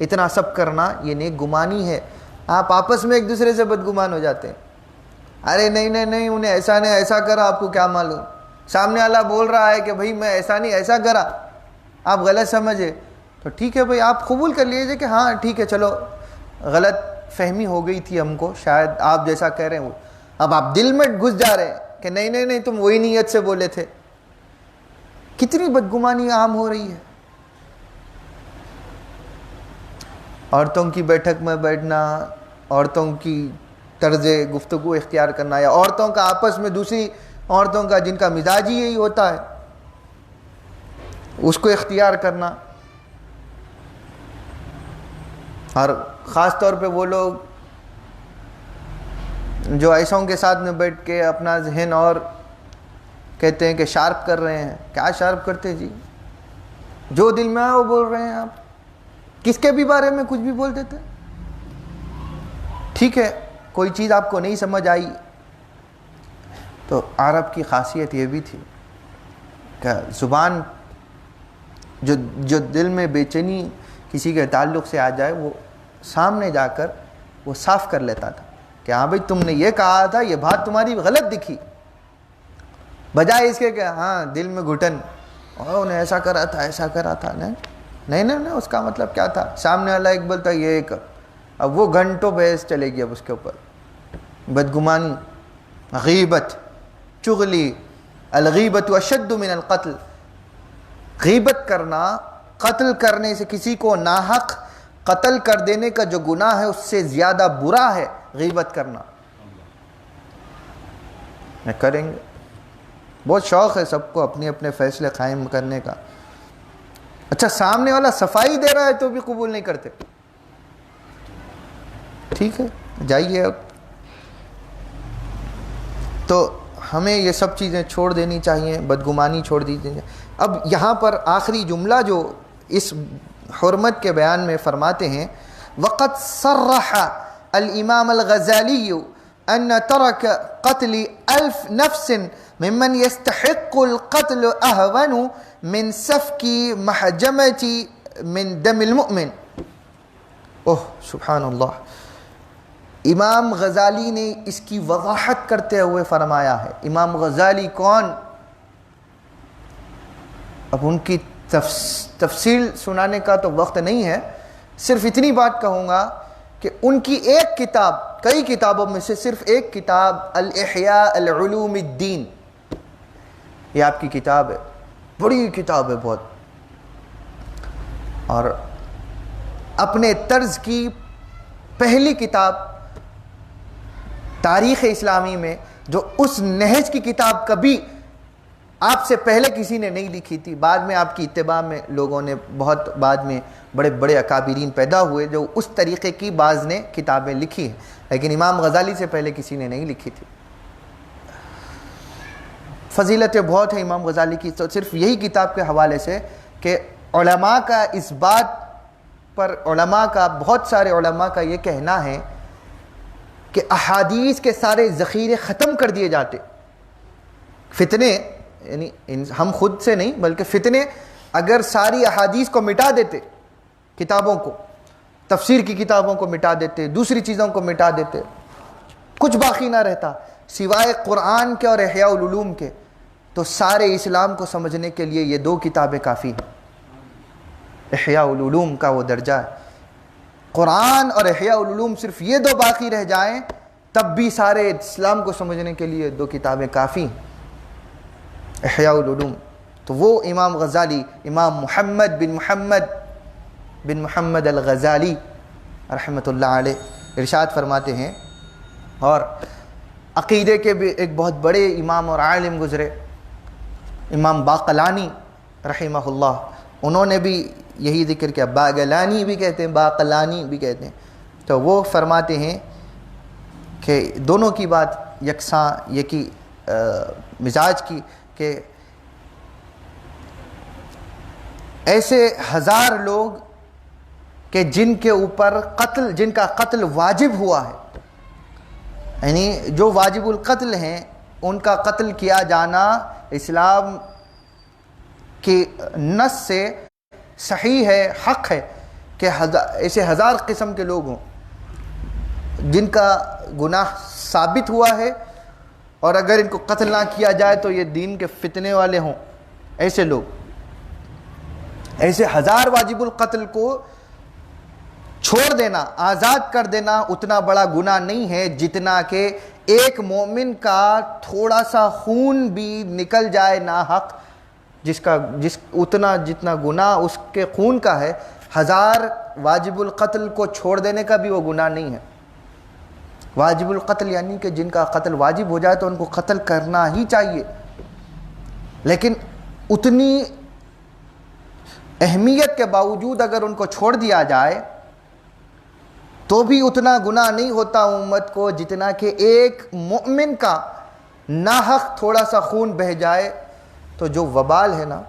اتنا سب کرنا یہ نیک گمانی ہے. آپ آپس میں ایک دوسرے سے بدگمان ہو جاتے ہیں، ارے نہیں انہیں ایسا نہیں ایسا کرا، آپ کو کیا معلوم، سامنے والا بول رہا ہے کہ بھائی میں ایسا نہیں ایسا کرا، آپ غلط سمجھے تو ٹھیک ہے بھائی آپ قبول کر لیجیے کہ ہاں ٹھیک ہے چلو غلط فہمی ہو گئی تھی ہم کو، شاید آپ جیسا کہہ رہے ہیں وہ. اب آپ دل میں گھس جا رہے ہیں کہ نہیں تم وہی نیت سے بولے تھے. کتنی بدگمانی عام ہو رہی ہے. عورتوں کی بیٹھک میں بیٹھنا، عورتوں کی طرز گفتگو اختیار کرنا، یا عورتوں کا آپس میں دوسری عورتوں کا جن کا مزاج ہی یہی ہوتا ہے اس کو اختیار کرنا. اور خاص طور پہ وہ لوگ جو ایسوں کے ساتھ میں بیٹھ کے اپنا ذہن اور کہتے ہیں کہ شارپ کر رہے ہیں. کیا شارپ کرتے جی؟ جو دل میں آئے وہ بول رہے ہیں. آپ کس کے بھی بارے میں کچھ بھی بول دیتے. ٹھیک ہے کوئی چیز آپ کو نہیں سمجھ آئی تو عرب کی خاصیت یہ بھی تھی کہ زبان جو دل میں بے چینی کسی کے تعلق سے آ جائے وہ سامنے جا کر وہ صاف کر لیتا تھا کہ ہاں بھائی تم نے یہ کہا تھا، یہ بات تمہاری غلط دکھی، بجائے اس کے کہ ہاں دل میں گھٹن اور انہیں ایسا کرا تھا. نہیں اس کا مطلب کیا تھا. سامنے والا ایک بولتا یہ ایک، اب وہ گھنٹوں بحث چلے گی اب اس کے اوپر. بدگمانی، غیبت، چغلی. الغیبت اشد من القتل. غیبت کرنا قتل کرنے سے، کسی کو ناحق قتل کر دینے کا جو گناہ ہے اس سے زیادہ برا ہے غیبت کرنا. میں کریں گے، بہت شوق ہے سب کو اپنے اپنے فیصلے قائم کرنے کا. اچھا سامنے والا صفائی دے رہا ہے تو بھی قبول نہیں کرتے. ٹھیک ہے جائیے. اب تو ہمیں یہ سب چیزیں چھوڑ دینی چاہیے، بدگمانی چھوڑ دی. اب یہاں پر آخری جملہ جو اس حرمت کے بیان میں فرماتے ہیں، وقد صرح الامام الغزالی ان ترک قتل 1000 نفس ممن يستحق القتل اهون من سفك محجمة من دم المؤمن. سبحان اللہ. امام غزالی نے اس کی وضاحت کرتے ہوئے فرمایا ہے. امام غزالی کون؟ اب ان کی تفصیل سنانے کا تو وقت نہیں ہے، صرف اتنی بات کہوں گا کہ ان کی ایک کتاب، کئی کتابوں میں سے صرف ایک کتاب الاحیاء العلوم الدین، یہ آپ کی کتاب ہے، بڑی کتاب ہے بہت، اور اپنے طرز کی پہلی کتاب تاریخ اسلامی میں، جو اس نہج کی کتاب کبھی آپ سے پہلے کسی نے نہیں لکھی تھی. بعد میں آپ کی اتباع میں لوگوں نے، بہت بعد میں بڑے بڑے اکابرین پیدا ہوئے جو اس طریقے کی بعض نے کتابیں لکھی ہیں، لیکن امام غزالی سے پہلے کسی نے نہیں لکھی تھی. فضیلتیں بہت ہیں امام غزالی کی. تو صرف یہی کتاب کے حوالے سے کہ علماء کا اس بات پر بہت سارے علماء کا یہ کہنا ہے کہ احادیث کے سارے ذخیرے ختم کر دیے جاتے. فتنے یعنی ہم خود سے نہیں بلکہ فتنے اگر ساری احادیث کو مٹا دیتے، کتابوں کو، تفسیر کی کتابوں کو مٹا دیتے، دوسری چیزوں کو مٹا دیتے، کچھ باقی نہ رہتا سوائے قرآن کے اور احیاء العلوم کے، تو سارے اسلام کو سمجھنے کے لیے یہ 2 کتابیں کافی ہیں. احیاء العلوم کا وہ درجہ ہے. قرآن اور احیاء العلوم صرف یہ 2 باقی رہ جائیں تب بھی سارے اسلام کو سمجھنے کے لیے 2 کتابیں کافی ہیں. احیاء العلوم. تو وہ امام غزالی، امام محمد بن محمد الغزالی رحمۃ اللہ علیہ ارشاد فرماتے ہیں، اور عقیدے کے بھی ایک بہت بڑے امام اور عالم گزرے، امام باقلانی رحمہ اللہ. انہوں نے بھی یہی ذکر کیا، باگلانی بھی کہتے ہیں، باقلانی بھی کہتے ہیں. تو وہ فرماتے ہیں کہ دونوں کی بات یکساں یکی مزاج کی، کہ ایسے 1000 لوگ کہ جن کے اوپر جن کا قتل واجب ہوا ہے، یعنی جو واجب القتل ہیں ان کا قتل کیا جانا اسلام کی نص سے صحیح ہے، حق ہے، کہ ایسے 1000 قسم کے لوگ ہوں جن کا گناہ ثابت ہوا ہے، اور اگر ان کو قتل نہ کیا جائے تو یہ دین کے فتنے والے ہوں. ایسے لوگ، ایسے 1000 واجب القتل کو چھوڑ دینا، آزاد کر دینا اتنا بڑا گناہ نہیں ہے جتنا کہ ایک مومن کا تھوڑا سا خون بھی نکل جائے ناحق، جتنا گناہ اس کے خون کا ہے، 1000 واجب القتل کو چھوڑ دینے کا بھی وہ گناہ نہیں ہے. واجب القتل یعنی کہ جن کا قتل واجب ہو جائے تو ان کو قتل کرنا ہی چاہیے، لیکن اتنی اہمیت کے باوجود اگر ان کو چھوڑ دیا جائے تو بھی اتنا گناہ نہیں ہوتا امت کو جتنا کہ ایک مومن کا ناحق تھوڑا سا خون بہہ جائے. تو جو وبال ہے نا،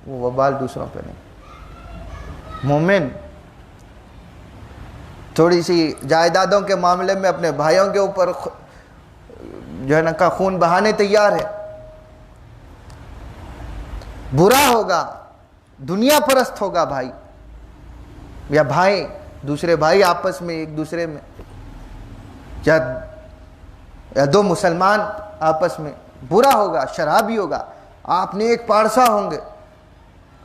وہ وبال دوسروں پہ نہیں. مومن تھوڑی سی جائیدادوں کے معاملے میں اپنے بھائیوں کے اوپر جو ہے نا کا خون بہانے تیار ہے، برا ہوگا، دنیا پرست ہوگا بھائی یا بھائی، دوسرے بھائی آپس میں ایک دوسرے میں، یا 2 مسلمان آپس میں، برا ہوگا، شرابی ہوگا، آپ نے ایک پارسا ہوں گے،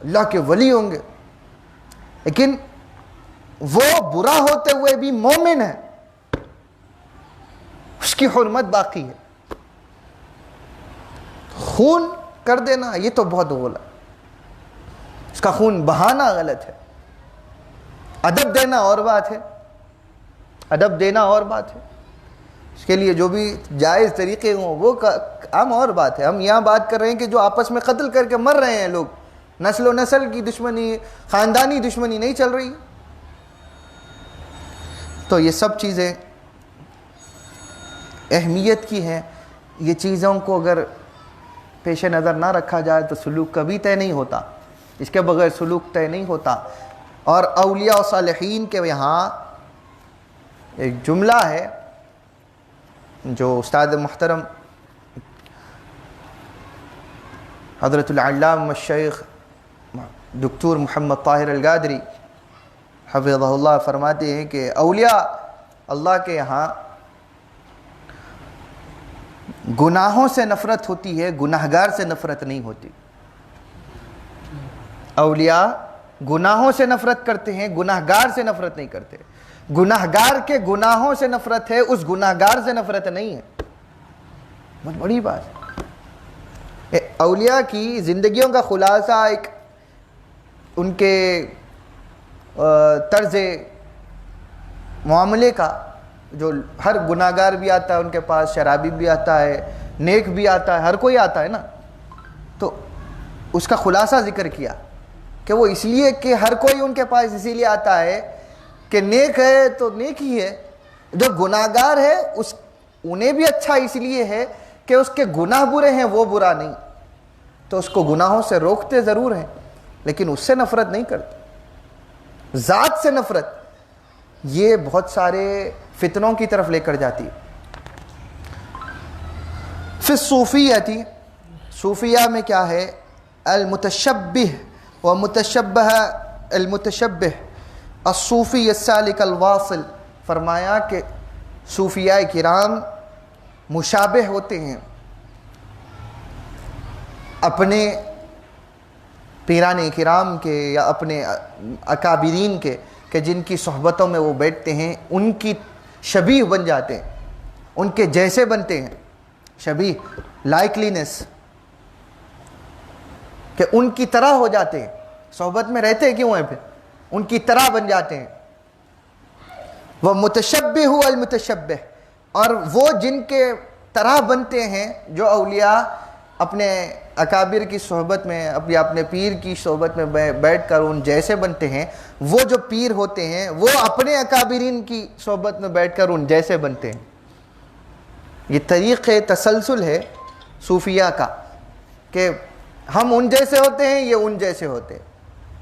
اللہ کے ولی ہوں گے، لیکن وہ برا ہوتے ہوئے بھی مومن ہے، اس کی حرمت باقی ہے. خون کر دینا یہ تو بہت غلط، اس کا خون بہانا غلط ہے. ادب دینا اور بات ہے، ادب دینا اور بات ہے، اس کے لیے جو بھی جائز طریقے ہوں وہ ہم اور بات ہے. ہم یہاں بات کر رہے ہیں کہ جو آپس میں قتل کر کے مر رہے ہیں لوگ، نسل و نسل کی دشمنی، خاندانی دشمنی نہیں چل رہی. تو یہ سب چیزیں اہمیت کی ہیں. یہ چیزوں کو اگر پیش نظر نہ رکھا جائے تو سلوک کبھی طے نہیں ہوتا، اس کے بغیر سلوک طے نہیں ہوتا. اور اولیاء و صالحین کے یہاں ایک جملہ ہے جو استاد محترم حضرت العلامہ الشیخ دکتور محمد طاہر القادری حفظہ اللہ فرماتے ہیں کہ اولیاء اللہ کے یہاں گناہوں سے نفرت ہوتی ہے، گناہگار سے نفرت نہیں ہوتی. اولیاء گناہوں سے نفرت کرتے ہیں، گناہگار سے نفرت نہیں کرتے. گناہگار کے گناہوں سے نفرت ہے، اس گناہگار سے نفرت نہیں ہے. بہت بڑی بات ہے. اولیاء کی زندگیوں کا خلاصہ ایک ان کے طرز معاملے کا، جو ہر گناہگار بھی آتا ہے ان کے پاس، شرابی بھی آتا ہے، نیک بھی آتا ہے، ہر کوئی آتا ہے نا. تو اس کا خلاصہ ذکر کیا کہ وہ اس لیے کہ ہر کوئی ان کے پاس اسی لیے آتا ہے کہ نیک ہے تو نیک ہی ہے، جو گناہگار ہے انہیں بھی اچھا اس لیے ہے کہ اس کے گناہ برے ہیں وہ برا نہیں، تو اس کو گناہوں سے روکتے ضرور ہیں لیکن اس سے نفرت نہیں کرتے۔ ذات سے نفرت یہ بہت سارے فتنوں کی طرف لے کر جاتی ہے۔ فی الصوفیتی، صوفیہ میں کیا ہے؟ المتشبہ و متشبہ، المتشبہ الصوفی السالک الواصل، فرمایا کہ صوفیاء کرام مشابہ ہوتے ہیں اپنے پیران کرام کے یا اپنے اکابرین کے، کہ جن کی صحبتوں میں وہ بیٹھتے ہیں ان کی شبیہ بن جاتے ہیں، ان کے جیسے بنتے ہیں۔ شبیہ لائکلینس، کہ ان کی طرح ہو جاتے ہیں، صحبت میں رہتے کیوں ہیں پھر ان کی طرح بن جاتے ہیں۔ وہ متشبہ المتشبہ، اور وہ جن کے طرح بنتے ہیں، جو اولیاء اپنے اکابر کی صحبت میں یا اپنے پیر کی صحبت میں بیٹھ کر ان جیسے بنتے ہیں، وہ جو پیر ہوتے ہیں وہ اپنے اکابرین کی صحبت میں بیٹھ کر ان جیسے بنتے ہیں۔ یہ طریق تسلسل ہے صوفیہ کا، کہ ہم ان جیسے ہوتے ہیں، یہ ان جیسے ہوتے ہیں،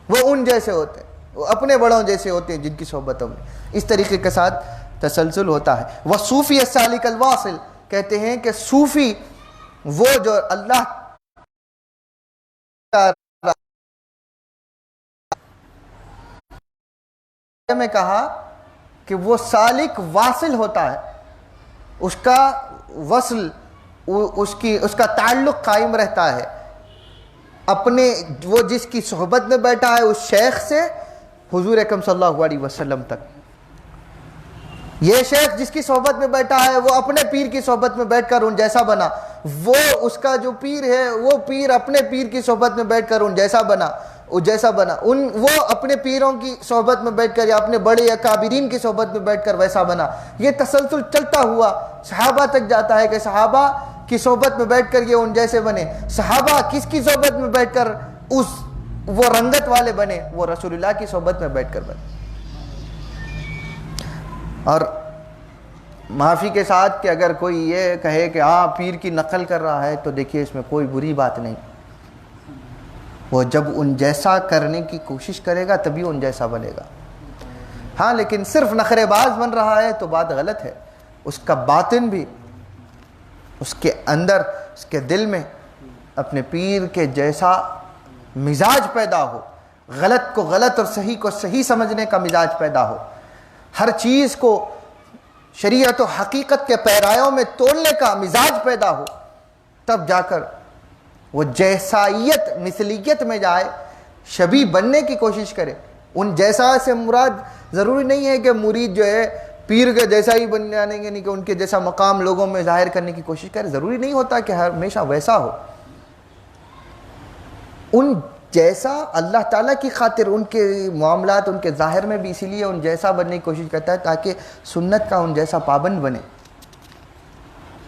وہ ان جیسے ہوتے ہیں، وہ اپنے بڑوں جیسے ہوتے ہیں جن کی صحبتوں میں، اس طریقے کے ساتھ تسلسل ہوتا ہے۔ وہ صوفی السالک الواصل، کہتے ہیں کہ صوفی وہ جو اللہ میں کہا کہ وہ سالک واصل ہوتا ہے، اس کا وصل، اس کا تعلق قائم رہتا ہے اپنے، وہ جس کی صحبت میں بیٹھا ہے اس شیخ سے حضور اکرم صلی اللہ علیہ وسلم تک۔ یہ شیخ جس کی صحبت میں بیٹھا ہے وہ اپنے پیر کی صحبت میں بیٹھ کر ان جیسا بنا، وہ اس کا جو پیر ہے وہ پیر اپنے پیر کی صحبت میں بیٹھ کر ان جیسا بنا، وہ اپنے پیروں کی صحبت میں بیٹھ کر یا اپنے بڑے اکابرین کی صحبت میں بیٹھ کر ویسا بنا۔ یہ تسلسل چلتا ہوا صحابہ تک جاتا ہے کہ صحابہ کی صحبت میں بیٹھ کر یہ ان جیسے بنے، صحابہ کس کی صحبت میں بیٹھ کر وہ رنگت والے بنے، وہ رسول اللہ کی صحبت میں بیٹھ کر بنے۔ اور معافی کے ساتھ کہ اگر کوئی یہ کہے کہ ہاں پیر کی نقل کر رہا ہے، تو دیکھیے اس میں کوئی بری بات نہیں، وہ جب ان جیسا کرنے کی کوشش کرے گا تبھی ان جیسا بنے گا۔ ہاں لیکن صرف نخرے باز بن رہا ہے تو بات غلط ہے، اس کا باطن بھی، اس کے اندر، اس کے دل میں اپنے پیر کے جیسا مزاج پیدا ہو، غلط کو غلط اور صحیح کو صحیح سمجھنے کا مزاج پیدا ہو، ہر چیز کو شریعت و حقیقت کے پیرایوں میں تولنے کا مزاج پیدا ہو، تب جا کر وہ جیسائیت مثلیت میں جائے، شبیہ بننے کی کوشش کرے۔ ان جیسا سے مراد ضروری نہیں ہے کہ مرید جو ہے پیر کے جیسا ہی بن جانے کے، نہیں کہ ان کے جیسا مقام لوگوں میں ظاہر کرنے کی کوشش کرے، ضروری نہیں ہوتا کہ ہمیشہ ویسا ہو۔ ان جیسا اللہ تعالیٰ کی خاطر ان کے معاملات، ان کے ظاہر میں بھی اسی لیے ان جیسا بننے کی کوشش کرتا ہے تاکہ سنت کا ان جیسا پابند بنے۔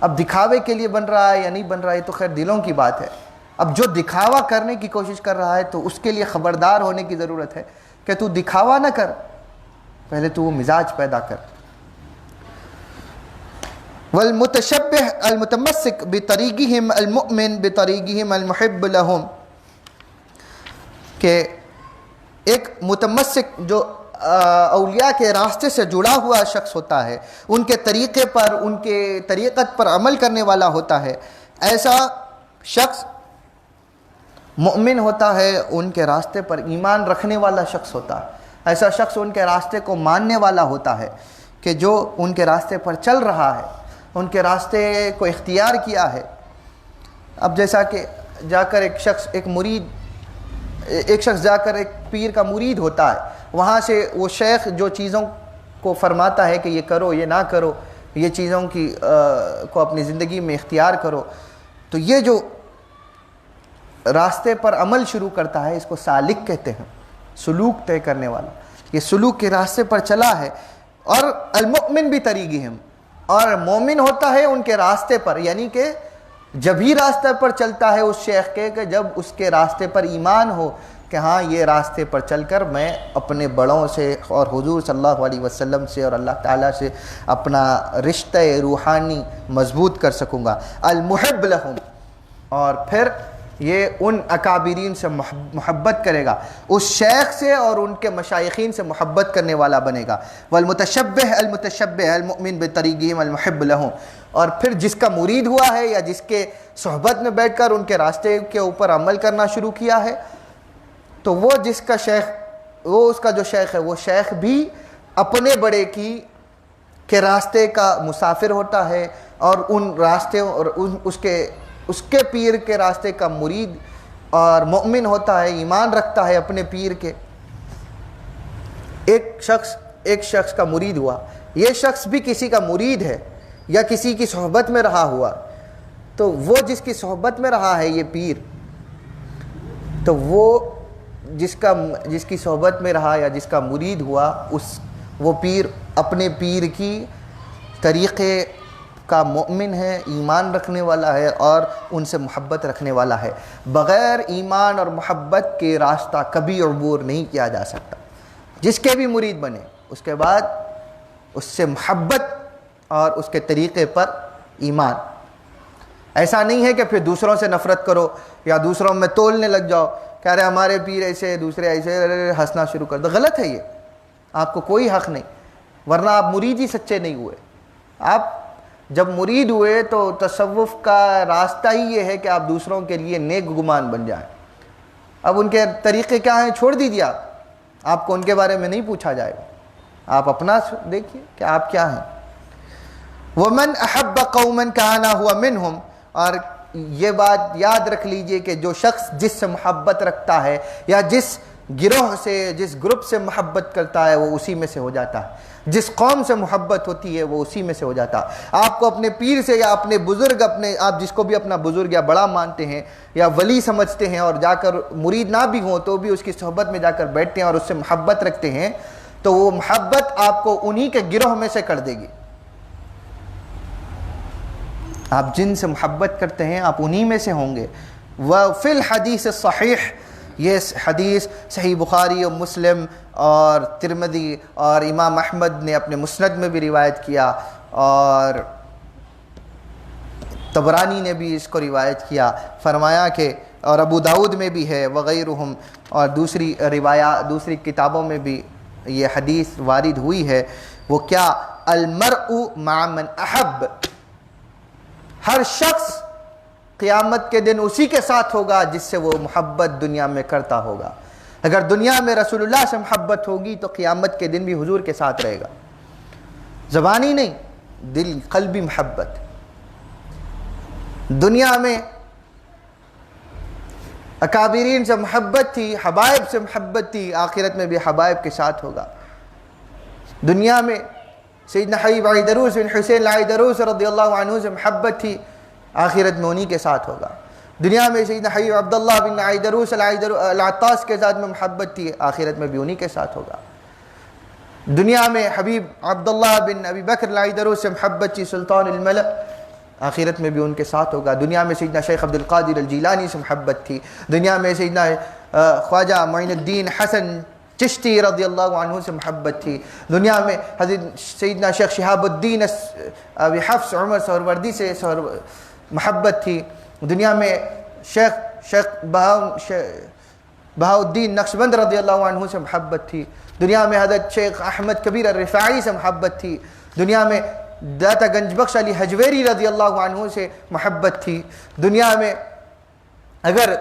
اب دکھاوے کے لیے بن رہا ہے یا نہیں بن رہا ہے تو خیر دلوں کی بات ہے۔ اب جو دکھاوا کرنے کی کوشش کر رہا ہے تو اس کے لیے خبردار ہونے کی ضرورت ہے کہ تو دکھاوا نہ کر، پہلے تو وہ مزاج پیدا کر۔ والمتشبہ المتمسک بطریقہم المؤمن بطریقہم المحب لہم، کہ ایک متمسک جو اولیاء کے راستے سے جڑا ہوا شخص ہوتا ہے، ان کے طریقے پر، ان کے طریقت پر عمل کرنے والا ہوتا ہے، ایسا شخص مؤمن ہوتا ہے، ان کے راستے پر ایمان رکھنے والا شخص ہوتا ہے، ایسا شخص ان کے راستے کو ماننے والا ہوتا ہے کہ جو ان کے راستے پر چل رہا ہے، ان کے راستے کو اختیار کیا ہے۔ اب جیسا کہ جا کر ایک شخص جا کر ایک پیر کا مرید ہوتا ہے، وہاں سے وہ شیخ جو چیزوں کو فرماتا ہے کہ یہ کرو، یہ نہ کرو، یہ چیزوں کو اپنی زندگی میں اختیار کرو، تو یہ جو راستے پر عمل شروع کرتا ہے اس کو سالک کہتے ہیں، سلوک طے کرنے والا، یہ سلوک کے راستے پر چلا ہے۔ اور المؤمن بھی طریقہم، اور مومن ہوتا ہے ان کے راستے پر، یعنی کہ جب ہی راستے پر چلتا ہے اس شیخ کے کہ جب اس کے راستے پر ایمان ہو، کہ ہاں یہ راستے پر چل کر میں اپنے بڑوں سے اور حضور صلی اللہ علیہ وسلم سے اور اللہ تعالیٰ سے اپنا رشتہ روحانی مضبوط کر سکوں گا. المحب لہم، اور پھر یہ ان اکابرین سے محبت کرے گا، اس شیخ سے اور ان کے مشائخین سے محبت کرنے والا بنے گا. والمتشبہ المتشبہ المؤمن بطریقہم المحب لہم، اور پھر جس کا مرید ہوا ہے یا جس کے صحبت میں بیٹھ کر ان کے راستے کے اوپر عمل کرنا شروع کیا ہے، تو وہ جس کا شیخ، وہ اس کا جو شیخ ہے، وہ شیخ بھی اپنے بڑے کے راستے کا مسافر ہوتا ہے، اور ان راستے اور اس کے پیر کے راستے کا مرید اور مومن ہوتا ہے، ایمان رکھتا ہے اپنے پیر کے. ایک شخص کا مرید ہوا، یہ شخص بھی کسی کا مرید ہے یا کسی کی صحبت میں رہا ہوا، تو وہ جس کی صحبت میں رہا ہے یہ پیر، تو وہ جس کی صحبت میں رہا یا جس کا مرید ہوا، وہ پیر اپنے پیر کی طریقے کا مومن ہے، ایمان رکھنے والا ہے اور ان سے محبت رکھنے والا ہے. بغیر ایمان اور محبت کے راستہ کبھی عبور نہیں کیا جا سکتا. جس کے بھی مرید بنے اس کے بعد اس سے محبت اور اس کے طریقے پر ایمان. ایسا نہیں ہے کہ پھر دوسروں سے نفرت کرو یا دوسروں میں تولنے لگ جاؤ، کہہ رہے ہمارے پیر ایسے دوسرے ایسے، ہنسنا شروع کر دو. غلط ہے یہ، آپ کو کوئی حق نہیں، ورنہ آپ مرید ہی سچے نہیں ہوئے. آپ جب مرید ہوئے تو تصوف کا راستہ ہی یہ ہے کہ آپ دوسروں کے لیے نیک گمان بن جائیں. اب ان کے طریقے کیا ہیں چھوڑ دیجیے، آپ کو ان کے بارے میں نہیں پوچھا جائے گا، آپ اپنا دیکھیے کہ آپ کیا ہیں. وَمَنْ أَحَبَّ قَوْمًا كَانَ هُوَ مِنْهُمْ، اور یہ بات یاد رکھ لیجئے کہ جو شخص جس سے محبت رکھتا ہے یا جس گروہ سے، جس گروپ سے محبت کرتا ہے، وہ اسی میں سے ہو جاتا ہے. جس قوم سے محبت ہوتی ہے وہ اسی میں سے ہو جاتا. آپ کو اپنے پیر سے یا اپنے بزرگ، آپ جس کو بھی اپنا بزرگ یا بڑا مانتے ہیں یا ولی سمجھتے ہیں اور جا کر مرید نہ بھی ہوں تو بھی اس کی صحبت میں جا کر بیٹھتے ہیں اور اس سے محبت رکھتے ہیں، تو وہ محبت آپ کو انہی کے گروہ میں سے کر دے گی. آپ جن سے محبت کرتے ہیں آپ انہی میں سے ہوں گے. وفی الحدیث الصحیح، یہ حدیث صحیح بخاری اور مسلم اور ترمذی اور امام احمد نے اپنے مسند میں بھی روایت کیا، اور طبرانی نے بھی اس کو روایت کیا. فرمایا کہ، اور ابو داؤد میں بھی ہے وغیرہم، اور دوسری کتابوں میں بھی یہ حدیث وارد ہوئی ہے. وہ کیا؟ المرء مع من احب، ہر شخص قیامت کے دن اسی کے ساتھ ہوگا جس سے وہ محبت دنیا میں کرتا ہوگا. اگر دنیا میں رسول اللہ سے محبت ہوگی تو قیامت کے دن بھی حضور کے ساتھ رہے گا. زبانی نہیں، دل قلبی محبت. دنیا میں اکابرین سے محبت تھی، حبائب سے محبت تھی، آخرت میں بھی حبائب کے ساتھ ہوگا. دنیا میں سیدنا حبیب عیدروس بن حسین العیدروس رضی اللہ عنہ سے محبت تھی، آخرت میں انہی کے ساتھ ہوگا. دنیا میں سیدنا حبیب عبداللہ بن عیدروس العطاس کے ذات میں محبت تھی، آخرت میں بھی انہی کے ساتھ ہوگا. دنیا میں حبیب عبداللہ بن ابی بکر العیدروس سے محبت تھی، سلطان الملک، آخرت میں بھی ان کے ساتھ ہوگا. دنیا میں سیدنا شیخ عبد القادر الجیلانی سے محبت تھی. دنیا میں سیدنا خواجہ معین الدین حسن چشتی رضی اللہ عنہ سے محبت تھی. دنیا میں حضرت سیدنا شیخ شہاب الدین ابی حفص عمر سہروردی سے محبت تھی. دنیا میں شیخ بہاء الدین نقشبند رضی اللہ عنہ سے محبت تھی. دنیا میں حضرت شیخ احمد کبیر الرفاعی سے محبت تھی. دنیا میں داتا گنج بخش علی حجویری رضی اللہ عنہ سے محبت تھی. دنیا میں اگر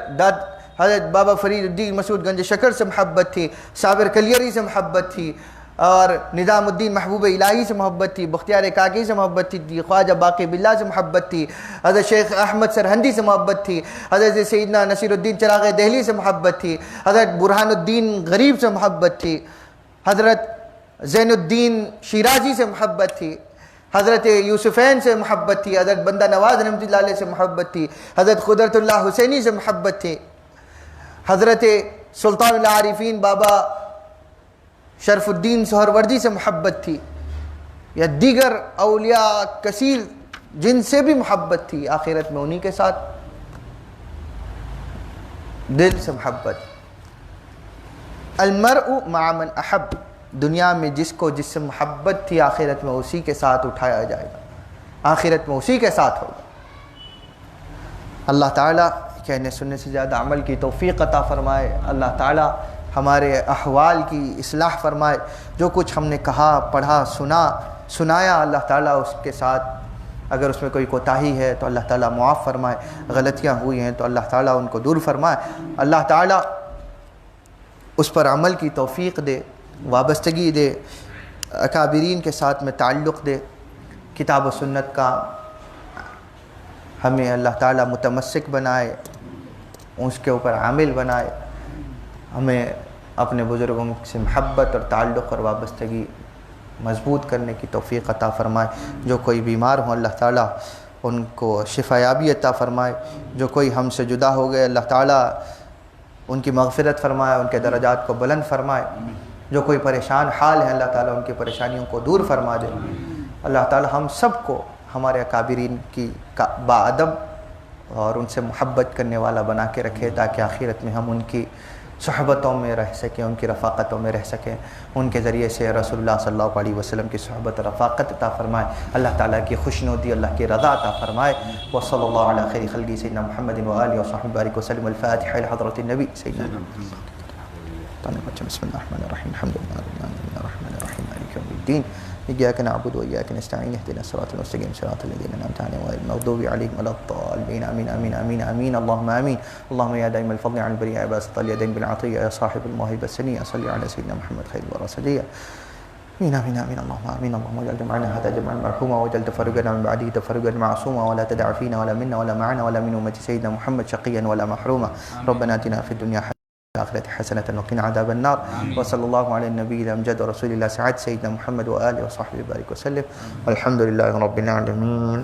حضرت بابا فرید الدین مسعود گنج شکر سے محبت تھی، صابر کلیری سے محبت تھی، اور نظام الدین محبوب الہی سے محبت تھی، بختیار کاکی سے محبت تھی، خواجہ باقی باللہ سے محبت تھی، حضرت شیخ احمد سرہندی سے محبت تھی، حضرت سیدنا نصیر الدین چراغ دہلی سے محبت تھی، حضرت برہان الدین غریب سے محبت تھی، حضرت زین الدین شیرازی سے محبت تھی، حضرت یوسفین سے محبت تھی، حضرت بندہ نواز رحمۃ اللہ علیہ سے محبت تھی، حضرت قدرت اللہ حسینی سے محبت تھی، حضرت سلطان العارفین بابا شرف الدین سہروردی سے محبت تھی، یا دیگر اولیاء کثیر جن سے بھی محبت تھی، آخرت میں انہی کے ساتھ دل سے محبت. المرء مع من احب، دنیا میں جس کو جس سے محبت تھی آخرت میں اسی کے ساتھ اٹھایا جائے گا، آخرت میں اسی کے ساتھ ہوگا۔ اللہ تعالیٰ کہنے سننے سے زیادہ عمل کی توفیق عطا فرمائے، اللہ تعالیٰ ہمارے احوال کی اصلاح فرمائے، جو کچھ ہم نے کہا پڑھا سنایا اللہ تعالیٰ اس کے ساتھ اگر اس میں کوئی کوتاہی ہے تو اللہ تعالیٰ معاف فرمائے، غلطیاں ہوئی ہیں تو اللہ تعالیٰ ان کو دور فرمائے، اللہ تعالیٰ اس پر عمل کی توفیق دے، وابستگی دے، اکابرین کے ساتھ میں تعلق دے، کتاب و سنت کا ہمیں اللہ تعالیٰ متمسک بنائے، اس کے اوپر عامل بنائے، ہمیں اپنے بزرگوں سے محبت اور تعلق اور وابستگی مضبوط کرنے کی توفیق عطا فرمائے، جو کوئی بیمار ہوں اللہ تعالیٰ ان کو شفا یابی عطا فرمائے، جو کوئی ہم سے جدا ہو گئے اللہ تعالیٰ ان کی مغفرت فرمائے، ان کے درجات کو بلند فرمائے، جو کوئی پریشان حال ہے اللہ تعالیٰ ان کی پریشانیوں کو دور فرما دے، اللہ تعالیٰ ہم سب کو ہمارے اکابرین کی باادب اور ان سے محبت کرنے والا بنا کے رکھے، تاکہ آخرت میں ہم ان کی صحبتوں میں رہ سکیں، ان کی رفاقتوں میں رہ سکیں، ان کے ذریعے سے رسول اللہ صلی اللہ علیہ وسلم کی صحبت اور رفاقت عطا فرمائے، اللہ تعالیٰ کی خوشنودی، اللہ کی رضا عطا فرمائے۔ وصلی اللہ علی خیر خلقہ سیدنا محمد وآلہ وصحبہ بارک وسلم۔ الفاتحہ لحضرت النبی سیدنا بسم اللہ الرحمن الرحیم الحمد للہ رب العالمین الرحمن الرحیم مالک یوم الدین إياك نعبد وإياك نستعين اهدنا الصراط المستقيم صراط الذين أنعمت عليهم غير المغضوب عليهم ولا الضالين آمين آمين آمين آمين اللهم آمين اللهم يا دائم الفضل عن البرية باسط اليدين بالعطية يا صاحب المواهب السنية صل على سيدنا محمد خير الورى سجية آمين آمين آمين اللهم آمين اللهم اجعل جمعنا هذا جمعا مرحوما واجعل تفرقنا من بعده تفرقا معصوما ولا تدع فينا ولا منا ولا معنا ولا من أمة سيدنا محمد شقيا ولا محروما ربنا آتنا في الدنيا الآخرة حسنة وقنا عذاب النار وصلى الله على النبي الأمجد ورسول الله سعد سيدنا محمد وآله وصحبه وبارك وسلم والحمد لله رب العالمين.